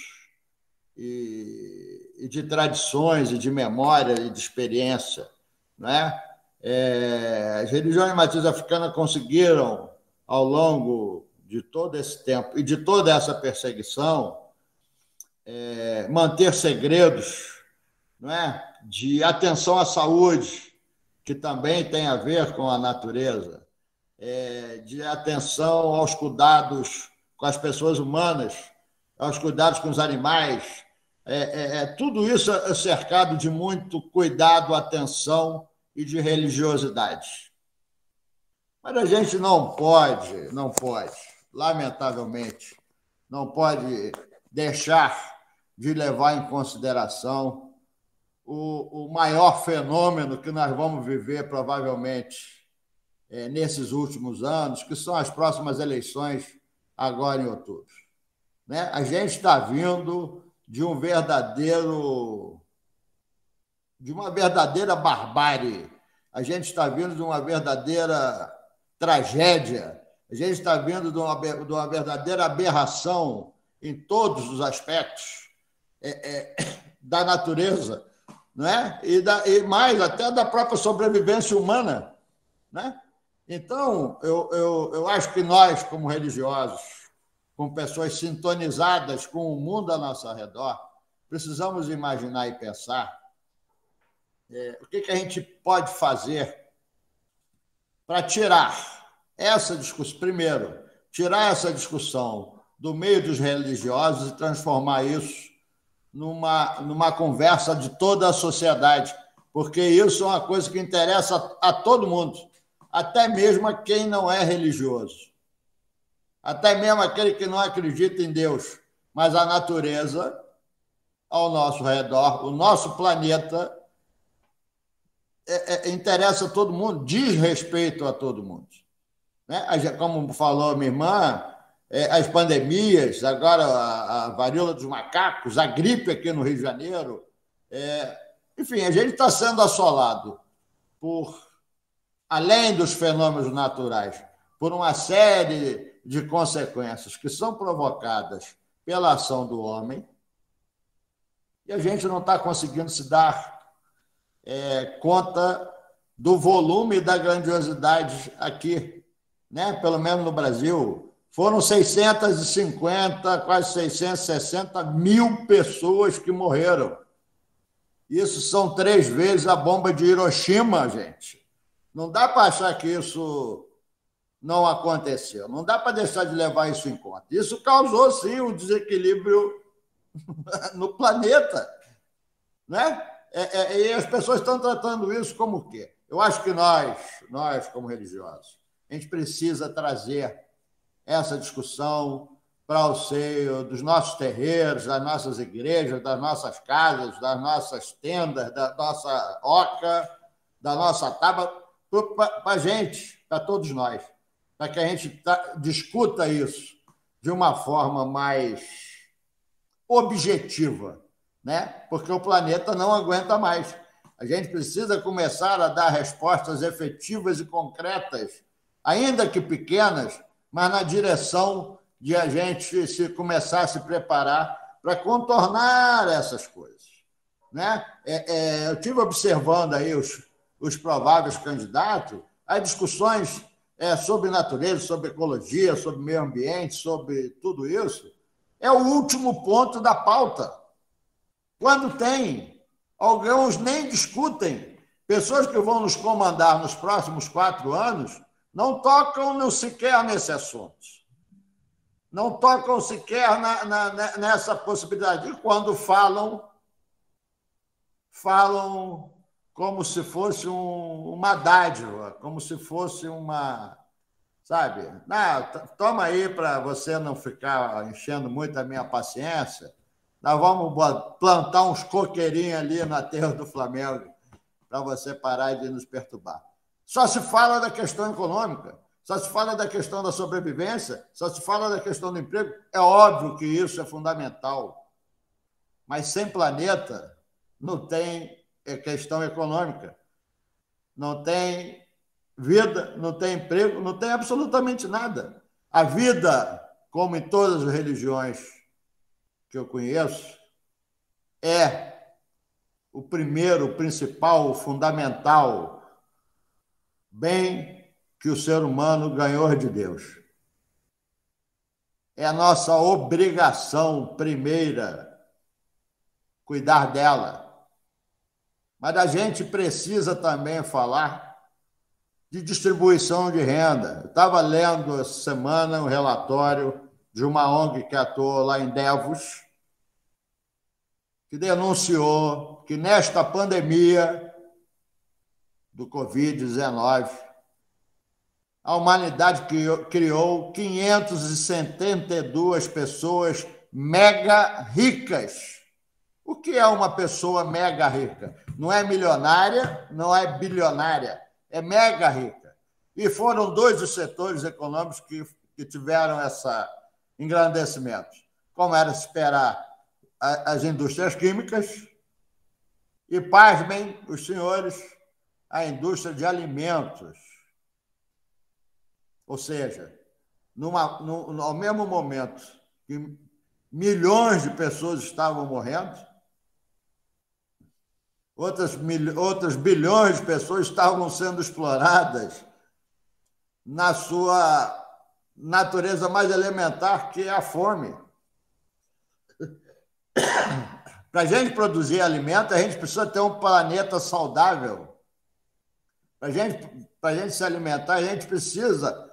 e de tradições, e de memória, e de experiência, não é? As religiões de matriz africana conseguiram, ao longo de todo esse tempo e de toda essa perseguição, manter segredos, não é? De atenção à saúde, que também tem a ver com a natureza, de atenção aos cuidados com as pessoas humanas, aos cuidados com os animais. Tudo isso é cercado de muito cuidado, atenção e de religiosidade. Mas a gente não pode, lamentavelmente, não pode deixar de levar em consideração o maior fenômeno que nós vamos viver, provavelmente, nesses últimos anos, que são as próximas eleições, agora em outubro. Né? A gente está vindo de uma verdadeira barbárie, a gente está vindo de uma verdadeira tragédia, a gente está vindo de uma verdadeira aberração em todos os aspectos da natureza, não é? E mais, até da própria sobrevivência humana. Né? Então, eu acho que nós, como religiosos, como pessoas sintonizadas com o mundo ao nosso redor, precisamos imaginar e pensar o que a gente pode fazer para tirar essa discussão. Primeiro, tirar essa discussão do meio dos religiosos e transformar isso numa conversa de toda a sociedade, porque isso é uma coisa que interessa a todo mundo, até mesmo a quem não é religioso, até mesmo aquele que não acredita em Deus, mas a natureza ao nosso redor, o nosso planeta, interessa a todo mundo, diz respeito a todo mundo. Né? Como falou minha irmã, as pandemias, agora a varíola dos macacos, a gripe aqui no Rio de Janeiro, enfim, a gente está sendo assolado por, além dos fenômenos naturais, por uma série de consequências que são provocadas pela ação do homem, e a gente não está conseguindo se dar conta do volume e da grandiosidade aqui, né? Pelo menos no Brasil. Foram 650, quase 660 mil pessoas que morreram. Isso são 3 vezes a bomba de Hiroshima, gente. Não dá para achar que isso não aconteceu. Não dá para deixar de levar isso em conta. Isso causou, sim, um desequilíbrio no planeta. Né? E as pessoas estão tratando isso como o quê? Eu acho que nós, como religiosos, a gente precisa trazer essa discussão para o seio dos nossos terreiros, das nossas igrejas, das nossas casas, das nossas tendas, da nossa oca, da nossa tábua, para a gente, para todos nós, para que a gente discuta isso de uma forma mais objetiva, né? Porque o planeta não aguenta mais. A gente precisa começar a dar respostas efetivas e concretas, ainda que pequenas, mas na direção de a gente começar a se preparar para contornar essas coisas. Né? Eu estive observando aí os prováveis candidatos, as discussões sobre natureza, sobre ecologia, sobre meio ambiente, sobre tudo isso, é o último ponto da pauta. Quando tem, alguns nem discutem, pessoas que vão nos comandar nos próximos 4 anos não tocam sequer nesse assunto. Não tocam sequer nessa possibilidade. E quando falam como se fosse uma dádiva, como se fosse uma... Sabe? Toma aí para você não ficar enchendo muito a minha paciência. Nós vamos plantar uns coqueirinhos ali no aterro do Flamengo para você parar de nos perturbar. Só se fala da questão econômica, só se fala da questão da sobrevivência, só se fala da questão do emprego. É óbvio que isso é fundamental, mas sem planeta não tem questão econômica, não tem vida, não tem emprego, não tem absolutamente nada. A vida, como em todas as religiões que eu conheço, é o primeiro, o principal, o fundamental bem que o ser humano ganhou de Deus. É a nossa obrigação primeira cuidar dela. Mas a gente precisa também falar de distribuição de renda. Eu estava lendo essa semana um relatório de uma ONG que atua lá em Davos, que denunciou que nesta pandemia do Covid-19, a humanidade criou 572 pessoas mega ricas. O que é uma pessoa mega rica? Não é milionária, não é bilionária, é mega rica. E foram dois os setores econômicos que tiveram esse engrandecimento. Como era de esperar, as indústrias químicas e, pasmem, os senhores, a indústria de alimentos. Ou seja, ao mesmo momento que milhões de pessoas estavam morrendo, outras bilhões de pessoas estavam sendo exploradas na sua natureza mais elementar, que é a fome. Para a gente produzir alimento, a gente precisa ter um planeta saudável. Para a gente se alimentar, a gente precisa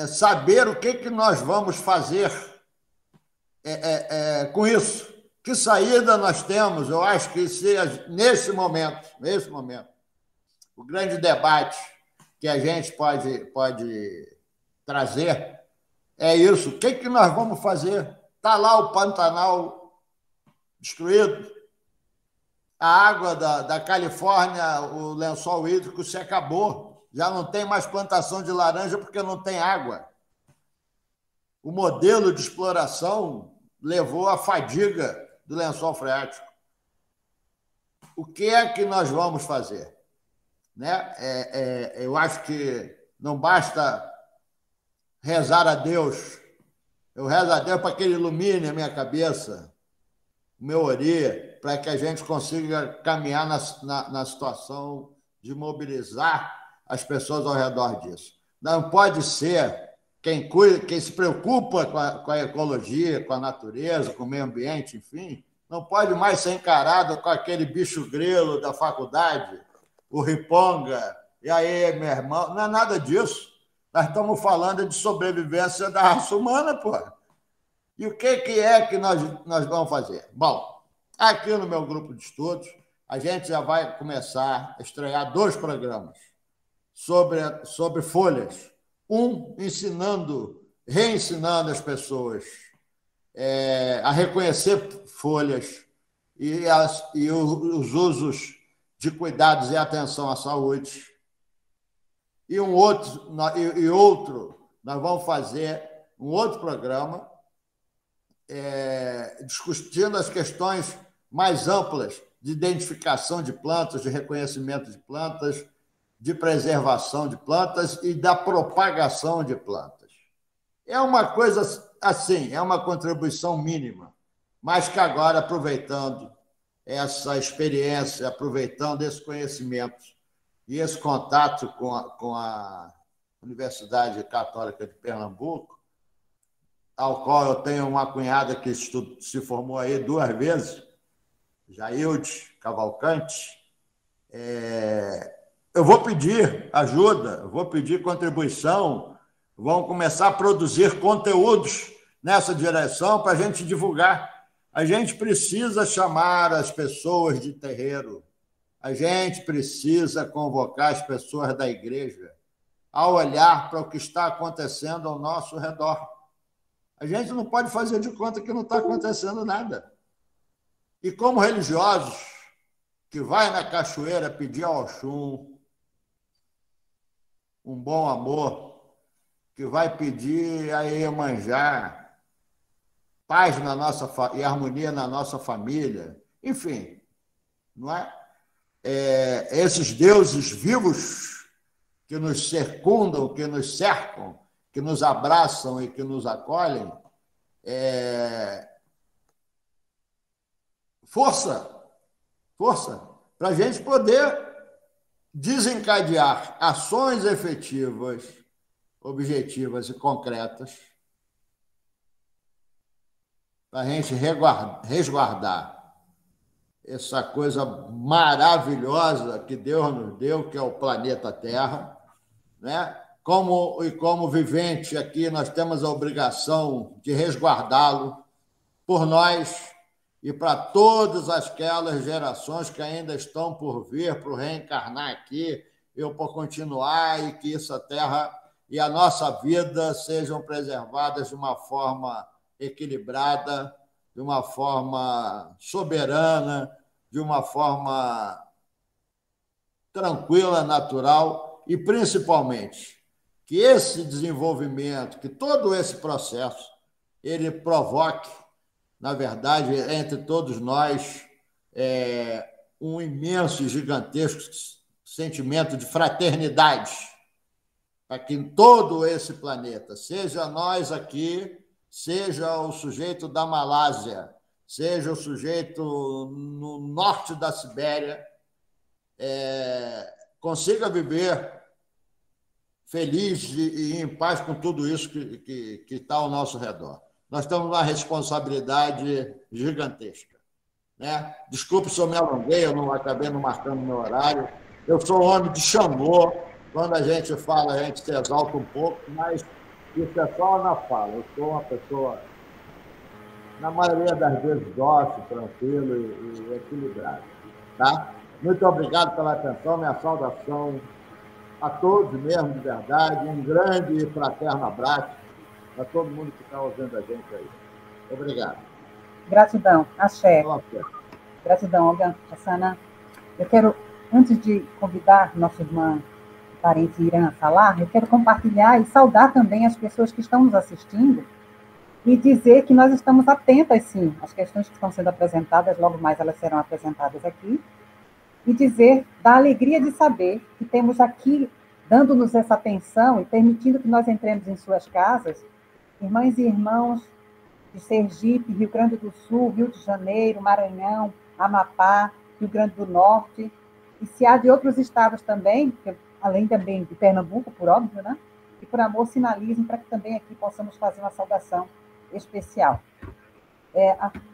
saber o que nós vamos fazer com isso. Que saída nós temos? Eu acho que nesse momento, o grande debate que a gente pode trazer é isso. O que nós vamos fazer? Está lá o Pantanal destruído, a água da Califórnia, o lençol hídrico se acabou. Já não tem mais plantação de laranja porque não tem água. O modelo de exploração levou à fadiga do lençol freático. O que é que nós vamos fazer? Eu acho que não basta rezar a Deus. Eu rezo a Deus para que Ele ilumine a minha cabeça, o meu ori, para que a gente consiga caminhar na situação de mobilizar as pessoas ao redor disso. Não pode ser quem se preocupa com a ecologia, com a natureza, com o meio ambiente, enfim, não pode mais ser encarado com aquele bicho grelo da faculdade, o riponga, e aí, meu irmão, não é nada disso. Nós estamos falando de sobrevivência da raça humana, pô. E o que é que nós vamos fazer? Bom, aqui no meu grupo de estudos, a gente já vai começar a estrear 2 programas sobre folhas. Um, reensinando as pessoas a reconhecer folhas e os usos de cuidados e atenção à saúde. E outro, nós vamos fazer um outro programa discutindo as questões mais amplas de identificação de plantas, de reconhecimento de plantas, de preservação de plantas e da propagação de plantas. É uma coisa assim, é uma contribuição mínima, mas que agora, aproveitando essa experiência, aproveitando esse conhecimento e esse contato com a Universidade Católica de Pernambuco, ao qual eu tenho uma cunhada que se formou aí 2 vezes, Jailde Cavalcante, eu vou pedir ajuda, eu vou pedir contribuição, vamos começar a produzir conteúdos nessa direção para a gente divulgar. A gente precisa chamar as pessoas de terreiro, a gente precisa convocar as pessoas da igreja a olhar para o que está acontecendo ao nosso redor. A gente não pode fazer de conta que não está acontecendo nada. E como religiosos que vai na cachoeira pedir ao Oxum um bom amor, que vai pedir a Iemanjá paz e harmonia na nossa família, enfim, não é? Esses deuses vivos que nos circundam, que nos cercam, que nos abraçam e que nos acolhem, força para a gente poder desencadear ações efetivas, objetivas e concretas para a gente resguardar essa coisa maravilhosa que Deus nos deu, que é o planeta Terra, né? Como vivente aqui, nós temos a obrigação de resguardá-lo por nós e para todas aquelas gerações que ainda estão por vir, por reencarnar aqui, eu por continuar, e que essa terra e a nossa vida sejam preservadas de uma forma equilibrada, de uma forma soberana, de uma forma tranquila, natural, e principalmente que esse desenvolvimento, que todo esse processo, ele provoque, na verdade, entre todos nós, um imenso e gigantesco sentimento de fraternidade, para que em todo esse planeta, seja nós aqui, seja o sujeito da Malásia, seja o sujeito no norte da Sibéria, consiga viver feliz e em paz com tudo isso que está ao nosso redor. Nós temos uma responsabilidade gigantesca, né? Desculpe se eu me alonguei, eu não acabei não marcando meu horário. Eu sou homem de chamor. Quando a gente fala, a gente se exalta um pouco, mas isso é só na fala. Eu sou uma pessoa, na maioria das vezes, dócil, tranquilo e equilibrado. Tá? Muito obrigado pela atenção, minha saudação a todos mesmo, de verdade. Um grande e fraterno abraço para todo mundo que está ouvindo a gente aí. Obrigado. Gratidão, axé. Gratidão, Olga Assana. Eu quero, antes de convidar nossa irmã parente Irã a falar, eu quero compartilhar e saudar também as pessoas que estão nos assistindo e dizer que nós estamos atentas, sim, às questões que estão sendo apresentadas, logo mais elas serão apresentadas aqui, e dizer da alegria de saber que temos aqui, dando-nos essa atenção e permitindo que nós entremos em suas casas, irmãs e irmãos de Sergipe, Rio Grande do Sul, Rio de Janeiro, Maranhão, Amapá, Rio Grande do Norte, e se há de outros estados também, além também de Pernambuco, por óbvio, né? E por amor, sinalizem para que também aqui possamos fazer uma saudação especial.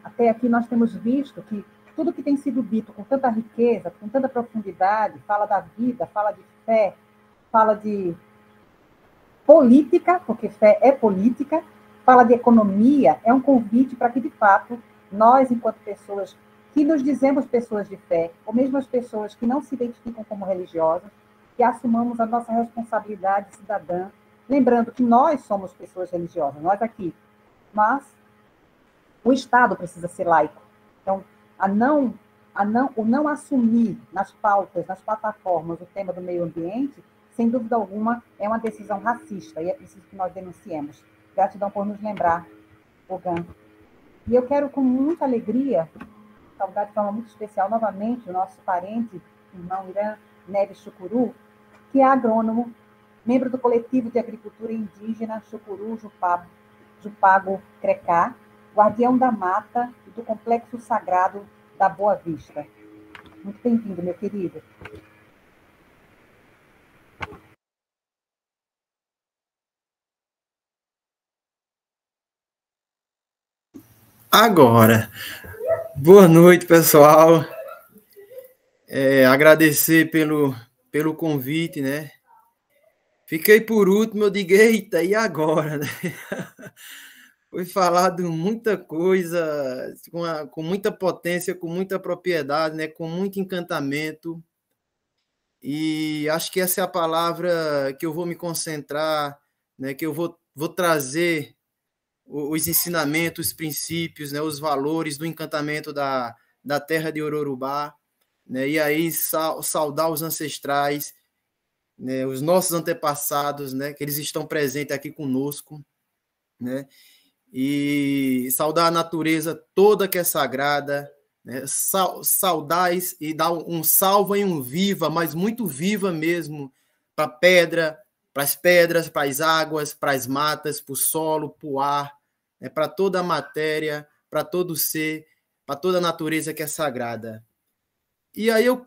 Até aqui nós temos visto que tudo que tem sido dito com tanta riqueza, com tanta profundidade, fala da vida, fala de fé, fala de política, porque fé é política, fala de economia, é um convite para que, de fato, nós, enquanto pessoas que nos dizemos pessoas de fé, ou mesmo as pessoas que não se identificam como religiosas, que assumamos a nossa responsabilidade cidadã, lembrando que nós somos pessoas religiosas, nós aqui, mas o Estado precisa ser laico. Então, o não assumir nas pautas, nas plataformas, o tema do meio ambiente, sem dúvida alguma, é uma decisão racista, e é preciso que nós denunciemos. Gratidão por nos lembrar, Ogan. E eu quero, com muita alegria, saudar de forma muito especial, novamente, o nosso parente, irmão Irã Neves Chucuru, que é agrônomo, membro do coletivo de agricultura indígena Chucuru Jupago Crecá, guardião da mata e do complexo sagrado da Boa Vista. Muito bem-vindo, meu querido. Agora, boa noite, pessoal. Agradecer pelo convite, né? Fiquei por último, eu digo, eita, e agora, né? Foi falado muita coisa, com muita potência, com muita propriedade, né? Com muito encantamento. E acho que essa é a palavra que eu vou me concentrar, né? Que eu vou trazer os ensinamentos, os princípios, né? Os valores do encantamento da terra de Ororubá, né? E aí saudar os ancestrais, né? Os nossos antepassados, né? Que eles estão presentes aqui conosco, né? E saudar a natureza toda que é sagrada, né? Saudar e dar um salva e um viva, mas muito viva mesmo, para a pedra, para as pedras, para as águas, para as matas, para o solo, para o ar, né, para toda a matéria, para todo ser, para toda a natureza que é sagrada. E aí eu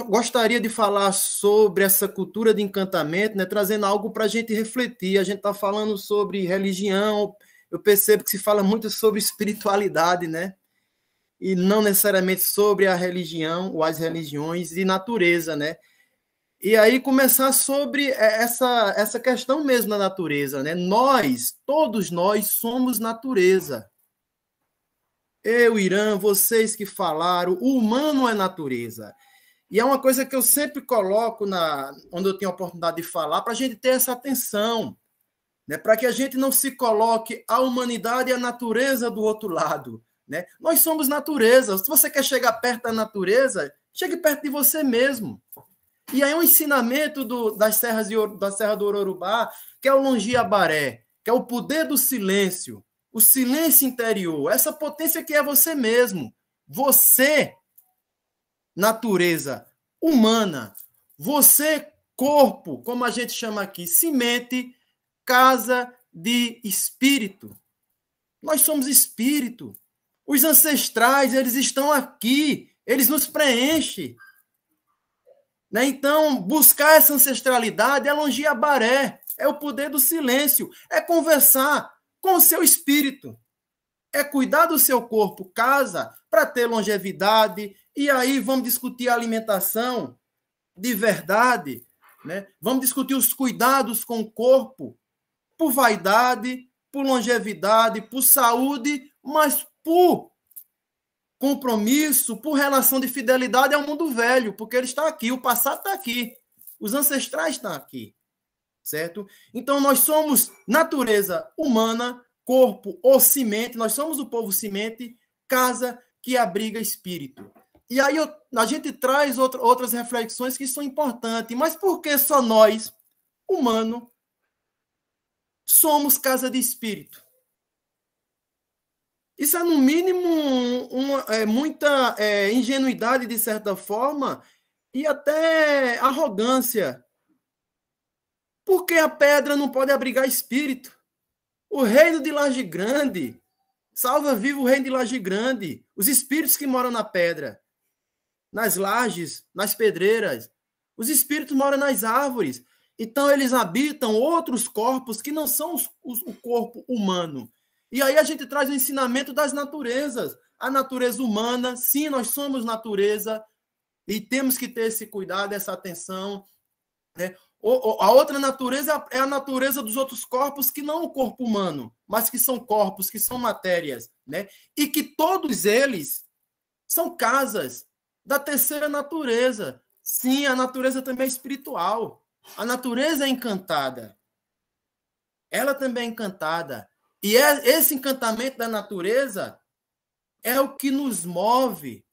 gostaria de falar sobre essa cultura de encantamento, né, trazendo algo para a gente refletir. A gente está falando sobre religião, eu percebo que se fala muito sobre espiritualidade, né? E não necessariamente sobre a religião ou as religiões e natureza, né? E aí começar sobre essa questão mesmo da natureza, né? Todos nós somos natureza. Eu, Irã, vocês que falaram, o humano é natureza. E é uma coisa que eu sempre coloco onde eu tenho a oportunidade de falar, para a gente ter essa atenção, né? Para que a gente não se coloque a humanidade e a natureza do outro lado, né? Nós somos natureza. Se você quer chegar perto da natureza, chegue perto de você mesmo. E aí um ensinamento da Serra do Ororubá, que é o Longiabaré, que é o poder do silêncio, o silêncio interior, essa potência que é você mesmo. Você, natureza humana, você, corpo, como a gente chama aqui, semente, casa de espírito. Nós somos espírito. Os ancestrais, eles estão aqui, eles nos preenchem. Né? Então, buscar essa ancestralidade é Longiabaré, é o poder do silêncio, é conversar com o seu espírito, é cuidar do seu corpo, casa, para ter longevidade, e aí vamos discutir a alimentação de verdade, né? Vamos discutir os cuidados com o corpo, por vaidade, por longevidade, por saúde, mas por compromisso, por relação de fidelidade ao mundo velho, porque ele está aqui, o passado está aqui, os ancestrais estão aqui, certo? Então, nós somos natureza humana, corpo ou semente, nós somos o povo semente, casa que abriga espírito. E aí a gente traz outras reflexões que são importantes, mas por que só nós, humano, somos casa de espírito? Isso é, no mínimo, muita ingenuidade, de certa forma, e até arrogância. Por que a pedra não pode abrigar espírito? O reino de Laje Grande, salva vivo o reino de Laje Grande, os espíritos que moram na pedra, nas lajes, nas pedreiras, os espíritos moram nas árvores. Então, eles habitam outros corpos que não são o corpo humano. E aí a gente traz o ensinamento das naturezas. A natureza humana, sim, nós somos natureza e temos que ter esse cuidado, essa atenção, né? A outra natureza é a natureza dos outros corpos que não o corpo humano, mas que são corpos, que são matérias, né? E que todos eles são casas da terceira natureza. Sim, a natureza também é espiritual. A natureza é encantada. Ela também é encantada. E esse encantamento da natureza é o que nos move.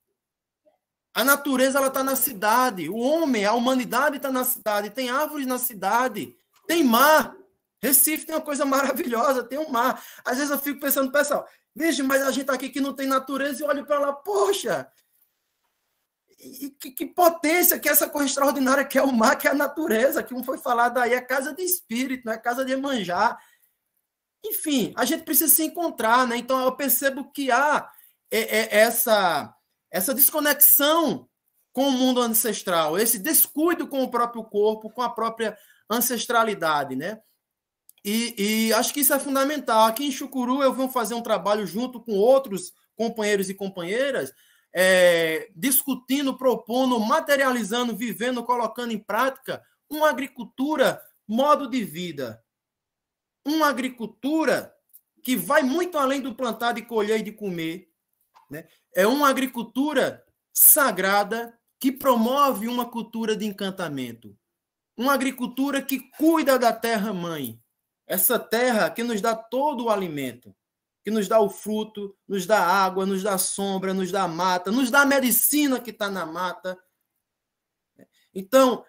A natureza está na cidade. O homem, a humanidade está na cidade. Tem árvores na cidade. Tem mar. Recife tem uma coisa maravilhosa. Tem um mar. Às vezes eu fico pensando, pessoal, veja, mas a gente está aqui que não tem natureza e olho para lá, poxa, que potência, que essa coisa extraordinária que é o mar, que é a natureza, que não foi falado aí, é casa de espírito, não é casa de Iemanjá. Enfim, a gente precisa se encontrar, né? Então, eu percebo que há essa desconexão com o mundo ancestral, esse descuido com o próprio corpo, com a própria ancestralidade, né? E acho que isso é fundamental. Aqui em Chucuru, eu vou fazer um trabalho junto com outros companheiros e companheiras, discutindo, propondo, materializando, vivendo, colocando em prática uma agricultura, modo de vida. Uma agricultura que vai muito além do plantar, de colher e de comer, né? É uma agricultura sagrada que promove uma cultura de encantamento. Uma agricultura que cuida da terra-mãe. Essa terra que nos dá todo o alimento, que nos dá o fruto, nos dá água, nos dá sombra, nos dá mata, nos dá a medicina que está na mata. Então,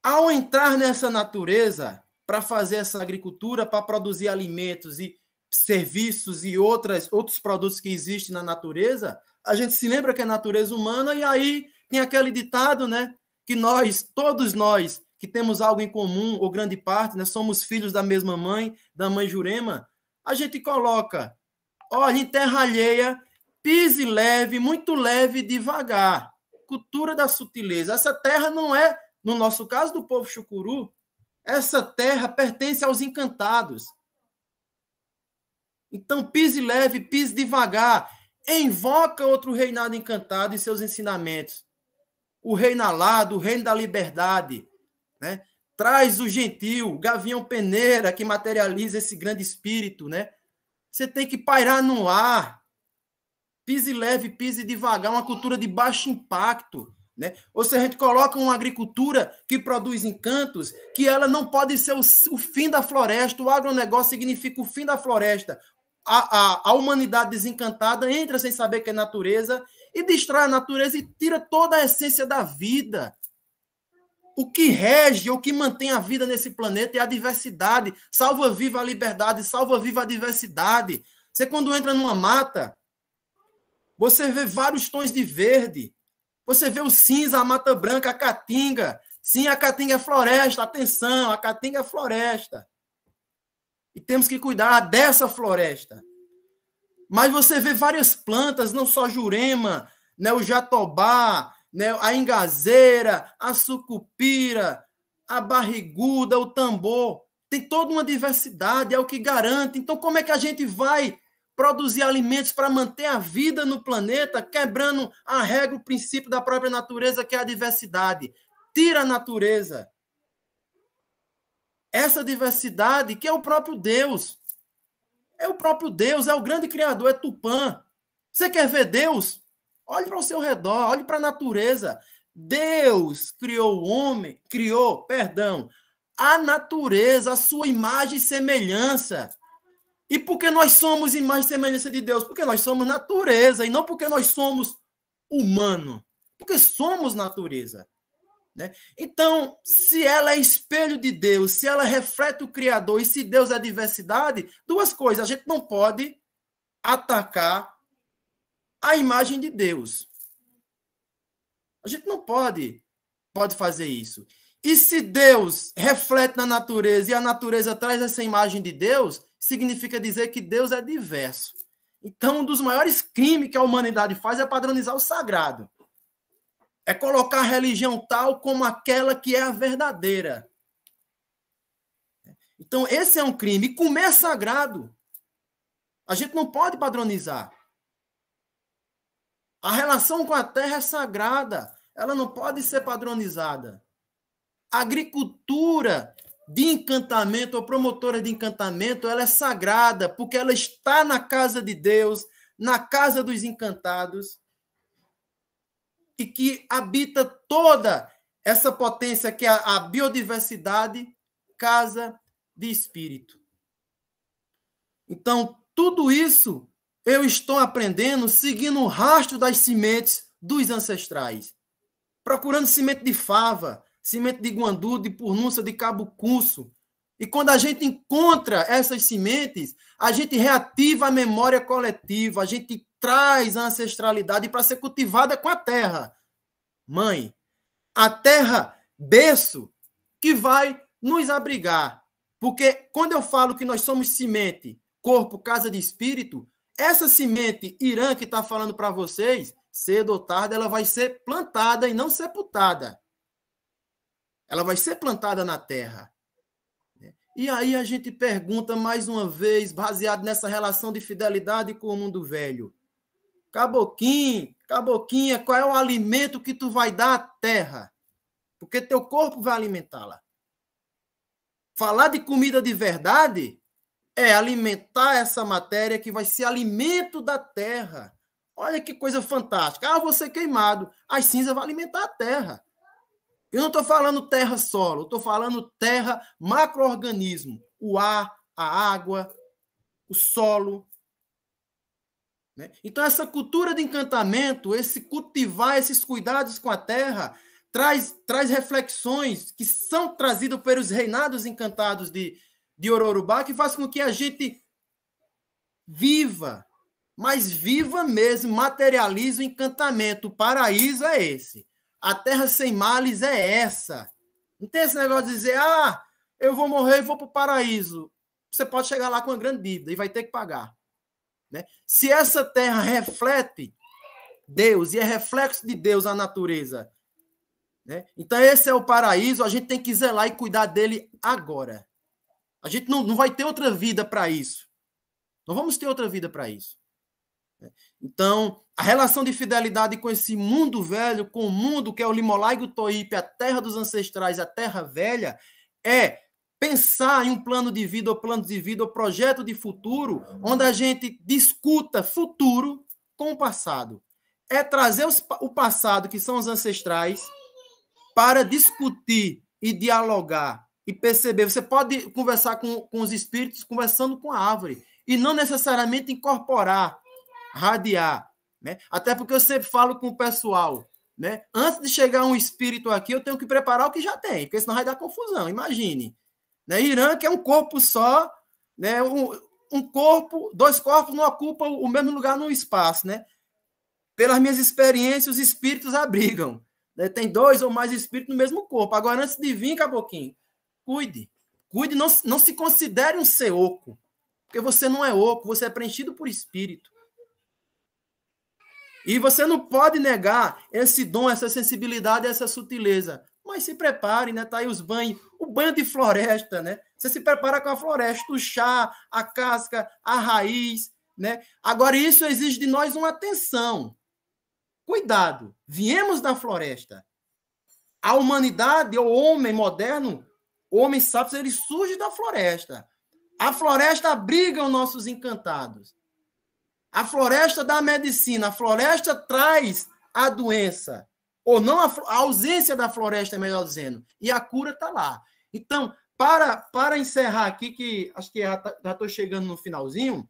ao entrar nessa natureza, para fazer essa agricultura, para produzir alimentos e serviços e outros produtos que existem na natureza, a gente se lembra que é natureza humana, e aí tem aquele ditado, né, que todos nós que temos algo em comum, ou grande parte, né? Somos filhos da mesma mãe, da mãe Jurema, a gente coloca, olha, em terra alheia, pise leve, muito leve, devagar. Cultura da sutileza. Essa terra não é, no nosso caso do povo chucuru, essa terra pertence aos encantados. Então, pise leve, pise devagar. Invoca outro reinado encantado e seus ensinamentos. O reino alado, o reino da liberdade, né? Traz o gentil, o gavião peneira que materializa esse grande espírito, né? Você tem que pairar no ar. Pise leve, pise devagar, uma cultura de baixo impacto, né? Ou seja, a gente coloca uma agricultura que produz encantos, que ela não pode ser o fim da floresta. O agronegócio significa o fim da floresta. A humanidade desencantada entra sem saber que é natureza e destrói a natureza e tira toda a essência da vida. O que rege, o que mantém a vida nesse planeta é a diversidade. Salva viva a liberdade, salva viva a diversidade. Você, quando entra numa mata, você vê vários tons de verde. Você vê o cinza, a mata branca, a caatinga. Sim, a caatinga é floresta. Atenção, a caatinga é floresta. E temos que cuidar dessa floresta. Mas você vê várias plantas, não só jurema, né, o jatobá, né, a engazeira, a sucupira, a barriguda, o tambor. Tem toda uma diversidade, é o que garante. Então, como é que a gente vai produzir alimentos para manter a vida no planeta, quebrando a regra, o princípio da própria natureza, que é a diversidade? Tira a natureza. Essa diversidade, que é o próprio Deus. É o próprio Deus, é o grande criador, é Tupã. Você quer ver Deus? Olhe para o seu redor, olhe para a natureza. Deus criou o homem, a natureza, a sua imagem e semelhança. E por que nós somos imagem e semelhança de Deus? Porque nós somos natureza, e não porque nós somos humano. Porque somos natureza. Né? Então, se ela é espelho de Deus, se ela reflete o Criador, e se Deus é diversidade, duas coisas. A gente não pode atacar a imagem de Deus. A gente não pode fazer isso. E se Deus reflete na natureza e a natureza traz essa imagem de Deus, significa dizer que Deus é diverso. Então, um dos maiores crimes que a humanidade faz é padronizar o sagrado. É colocar a religião tal como aquela que é a verdadeira. Então, esse é um crime. E comer é sagrado. A gente não pode padronizar. A relação com a terra é sagrada. Ela não pode ser padronizada. A agricultura de encantamento, ou promotora de encantamento, ela é sagrada, porque ela está na casa de Deus, na casa dos encantados, e que habita toda essa potência que é a biodiversidade, casa de espírito. Então, tudo isso eu estou aprendendo seguindo o rastro das sementes dos ancestrais. Procurando semente de fava, semente de guandu, de purnúncia, de cabucunço. E quando a gente encontra essas sementes, a gente reativa a memória coletiva, a gente traz a ancestralidade para ser cultivada com a terra. Mãe, a terra, berço, que vai nos abrigar. Porque quando eu falo que nós somos semente, corpo, casa de espírito, essa semente Irã que está falando para vocês, cedo ou tarde, ela vai ser plantada e não sepultada. Ela vai ser plantada na terra. E aí a gente pergunta mais uma vez, baseado nessa relação de fidelidade com o mundo velho. Caboquinha, qual é o alimento que tu vai dar à terra? Porque teu corpo vai alimentá-la. Falar de comida de verdade é alimentar essa matéria que vai ser alimento da terra. Olha que coisa fantástica. Ah, vou ser queimado. As cinzas vão alimentar a terra. Eu não estou falando terra solo, estou falando terra macro-organismo. O ar, a água, o solo. Né? Então, essa cultura de encantamento, esse cultivar esses cuidados com a terra, traz reflexões que são trazidas pelos reinados encantados de Ororubá, que faz com que a gente viva, mas viva mesmo, materialize o encantamento. O paraíso é esse. A terra sem males é essa. Não tem esse negócio de dizer, eu vou morrer e vou para o paraíso. Você pode chegar lá com uma grande dívida e vai ter que pagar. Né? Se essa terra reflete Deus e é reflexo de Deus a natureza, né? Então esse é o paraíso, a gente tem que zelar e cuidar dele agora. A gente não vai ter outra vida para isso. Não vamos ter outra vida para isso. Então, a relação de fidelidade com esse mundo velho, com o mundo que é o Limolaigo Toípe, a terra dos ancestrais, a terra velha, é pensar em um plano de vida, ou projeto de futuro, onde a gente discuta futuro com o passado. É trazer o passado, que são os ancestrais, para discutir e dialogar e perceber. Você pode conversar com os espíritos conversando com a árvore e não necessariamente incorporar, radiar, né? Até porque eu sempre falo com o pessoal, né? Antes de chegar um espírito aqui, eu tenho que preparar o que já tem, porque senão vai dar confusão, imagine. Né? Irã, que é um corpo só, né? Um corpo, dois corpos não ocupam o mesmo lugar no espaço, né? Pelas minhas experiências, os espíritos abrigam. Né? Tem 2 ou mais espíritos no mesmo corpo. Agora, antes de vir, Caboquinho, cuide, não se considere um ser oco, porque você não é oco, você é preenchido por espírito. E você não pode negar esse dom, essa sensibilidade, essa sutileza. Mas se prepare, né? Tá aí os banhos, o banho de floresta, né? Você se prepara com a floresta, o chá, a casca, a raiz, né? Agora, isso exige de nós uma atenção. Cuidado, viemos da floresta. A humanidade, o homem moderno, o homem sábio, ele surge da floresta. A floresta abriga os nossos encantados. A floresta dá a medicina, a floresta traz a doença. Ou não, a ausência da floresta, melhor dizendo. E a cura está lá. Então, para encerrar aqui, que acho que já estou chegando no finalzinho,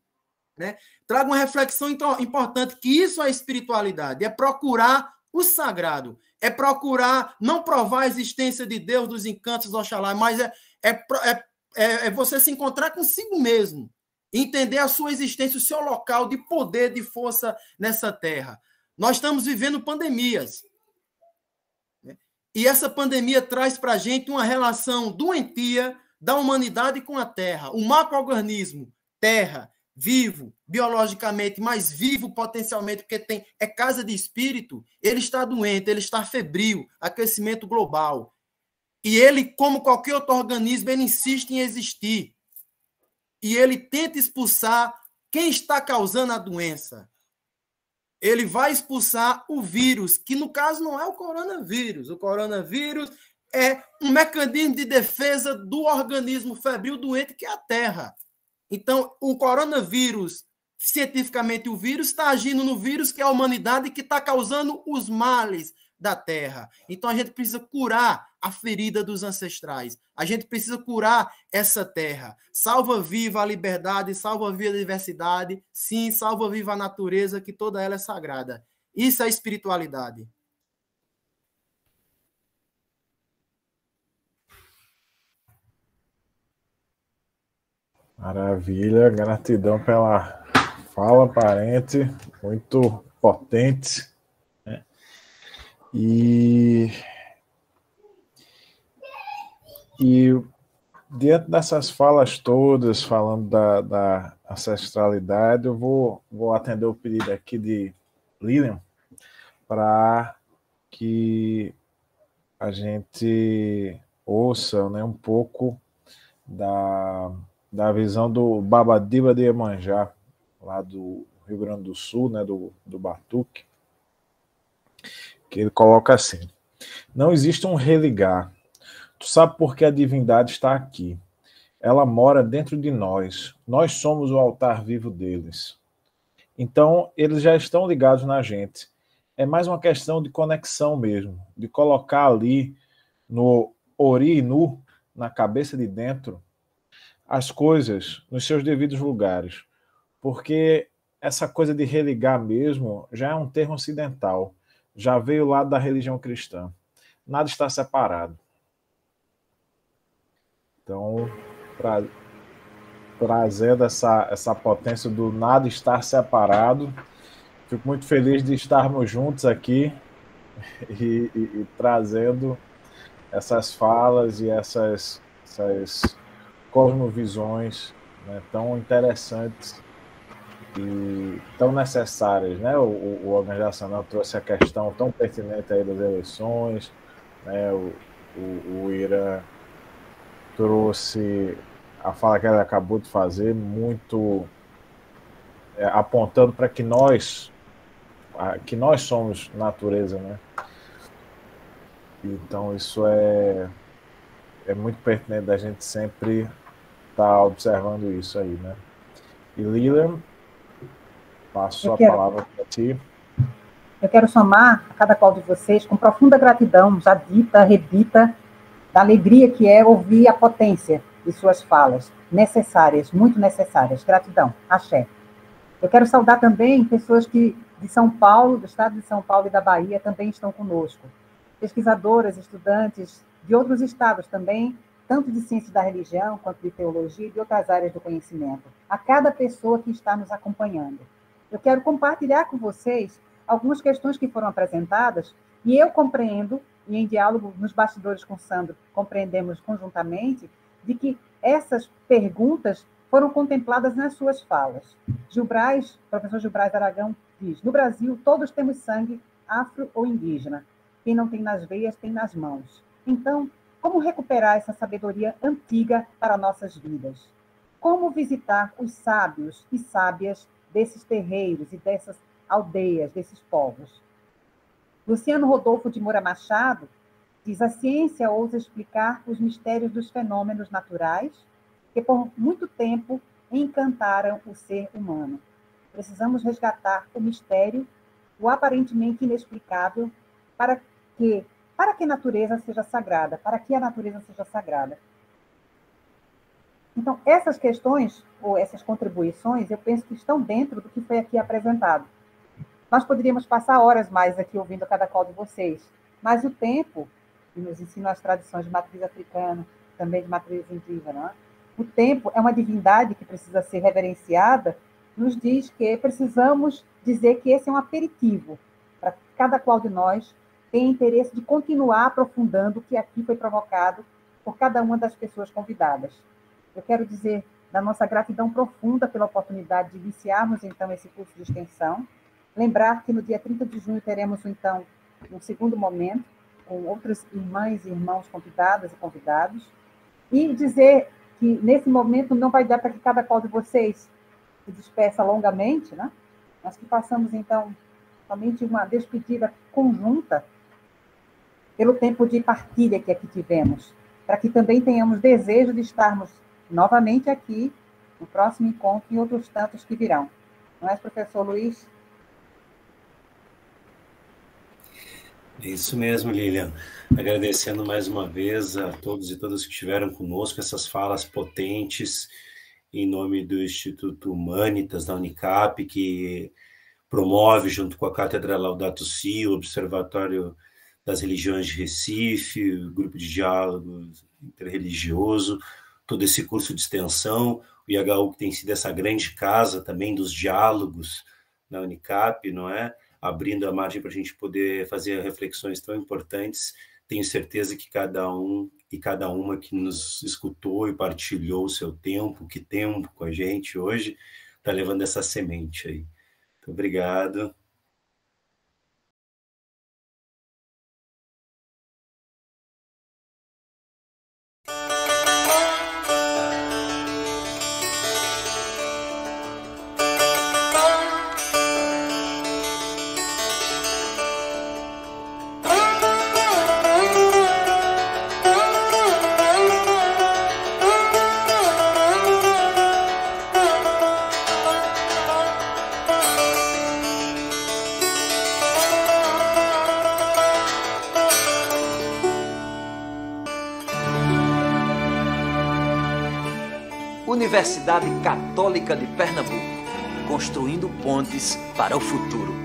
né? Trago uma reflexão importante, que isso é espiritualidade, é procurar o sagrado, é procurar não provar a existência de Deus, dos encantos do Oxalá, mas é você se encontrar consigo mesmo, entender a sua existência, o seu local de poder, de força nessa terra. Nós estamos vivendo pandemias, né? E essa pandemia traz para a gente uma relação doentia da humanidade com a terra, o macro-organismo, terra, vivo, biologicamente, mas vivo potencialmente, porque é casa de espírito, ele está doente, ele está febril, aquecimento global. E ele, como qualquer outro organismo, ele insiste em existir. E ele tenta expulsar quem está causando a doença. Ele vai expulsar o vírus, que no caso não é o coronavírus. O coronavírus é um mecanismo de defesa do organismo febril doente, que é a Terra. Então, o coronavírus, cientificamente, o vírus está agindo no vírus, que é a humanidade, que está causando os males da Terra. Então, a gente precisa curar a ferida dos ancestrais. A gente precisa curar essa terra. Salva viva a liberdade, salva viva a diversidade. Sim, salva viva a natureza, que toda ela é sagrada. Isso é espiritualidade. Maravilha, gratidão pela fala, parente, muito potente, né? E diante dessas falas todas, falando da ancestralidade, eu vou atender o pedido aqui de Lilian para que a gente ouça, né, um pouco da visão do Babadiba de Iemanjá, lá do Rio Grande do Sul, né, do Batuque, que ele coloca assim: não existe um religar. Tu sabe por que a divindade está aqui. Ela mora dentro de nós. Nós somos o altar vivo deles. Então, eles já estão ligados na gente. É mais uma questão de conexão mesmo, de colocar ali no ori e nu, na cabeça de dentro, as coisas nos seus devidos lugares. Porque essa coisa de religar mesmo já é um termo ocidental. Já veio lá da religião cristã. Nada está separado. Então, trazendo essa potência do nada estar separado, fico muito feliz de estarmos juntos aqui e trazendo essas falas e essas cosmovisões, né, tão interessantes e tão necessárias, né? O Organização Nacional trouxe a questão tão pertinente aí das eleições, né? O Irã trouxe a fala que ela acabou de fazer, muito apontando para que nós somos natureza, né? Então isso é muito pertinente da gente sempre estar observando isso aí, né? E Lilian, passo a palavra para ti. Eu quero somar a cada qual de vocês com profunda gratidão, já dita, redita, da alegria que é ouvir a potência de suas falas, necessárias, muito necessárias. Gratidão, axé. Eu quero saudar também pessoas que de São Paulo, do estado de São Paulo e da Bahia, também estão conosco. Pesquisadoras, estudantes de outros estados também, tanto de ciências da religião, quanto de teologia e de outras áreas do conhecimento. A cada pessoa que está nos acompanhando. Eu quero compartilhar com vocês algumas questões que foram apresentadas e eu compreendo, e em diálogo nos bastidores com o Sandro, compreendemos conjuntamente, de que essas perguntas foram contempladas nas suas falas. Professor Gil Braz Aragão diz, no Brasil, todos temos sangue afro ou indígena. Quem não tem nas veias, tem nas mãos. Então, como recuperar essa sabedoria antiga para nossas vidas? Como visitar os sábios e sábias desses terreiros e dessas aldeias, desses povos? Luciano Rodolfo de Moura Machado diz, a ciência ousa explicar os mistérios dos fenômenos naturais que por muito tempo encantaram o ser humano. Precisamos resgatar o mistério, o aparentemente inexplicável, para que a natureza seja sagrada, para que a natureza seja sagrada. Então, essas questões, ou essas contribuições, eu penso que estão dentro do que foi aqui apresentado. Nós poderíamos passar horas mais aqui ouvindo cada qual de vocês, mas o tempo, que nos ensina as tradições de matriz africana, também de matriz indígena, o tempo é uma divindade que precisa ser reverenciada, nos diz que precisamos dizer que esse é um aperitivo para que cada qual de nós tenha interesse de continuar aprofundando o que aqui foi provocado por cada uma das pessoas convidadas. Eu quero dizer da nossa gratidão profunda pela oportunidade de iniciarmos, então, esse curso de extensão. Lembrar que no dia 30 de junho teremos, então, um segundo momento, com outras irmãs e irmãos convidadas e convidados. E dizer que, nesse momento, não vai dar para que cada qual de vocês se despeça longamente, né? Mas que façamos, então, somente uma despedida conjunta pelo tempo de partilha que aqui tivemos, para que também tenhamos desejo de estarmos novamente aqui, no próximo encontro e outros tantos que virão. Não é, professor Luiz? É isso mesmo, Lilian. Agradecendo mais uma vez a todos e todas que estiveram conosco, essas falas potentes, em nome do Instituto Humanitas, da Unicap, que promove, junto com a Cátedra Laudato Si, o Observatório das Religiões de Recife, o Grupo de Diálogo Interreligioso, todo esse curso de extensão, o IHU, que tem sido essa grande casa também dos diálogos na Unicap, não é? Abrindo a margem para a gente poder fazer reflexões tão importantes. Tenho certeza que cada um e cada uma que nos escutou e partilhou o seu tempo, que tempo com a gente hoje, está levando essa semente aí. Muito obrigado. Universidade Católica de Pernambuco, construindo pontes para o futuro.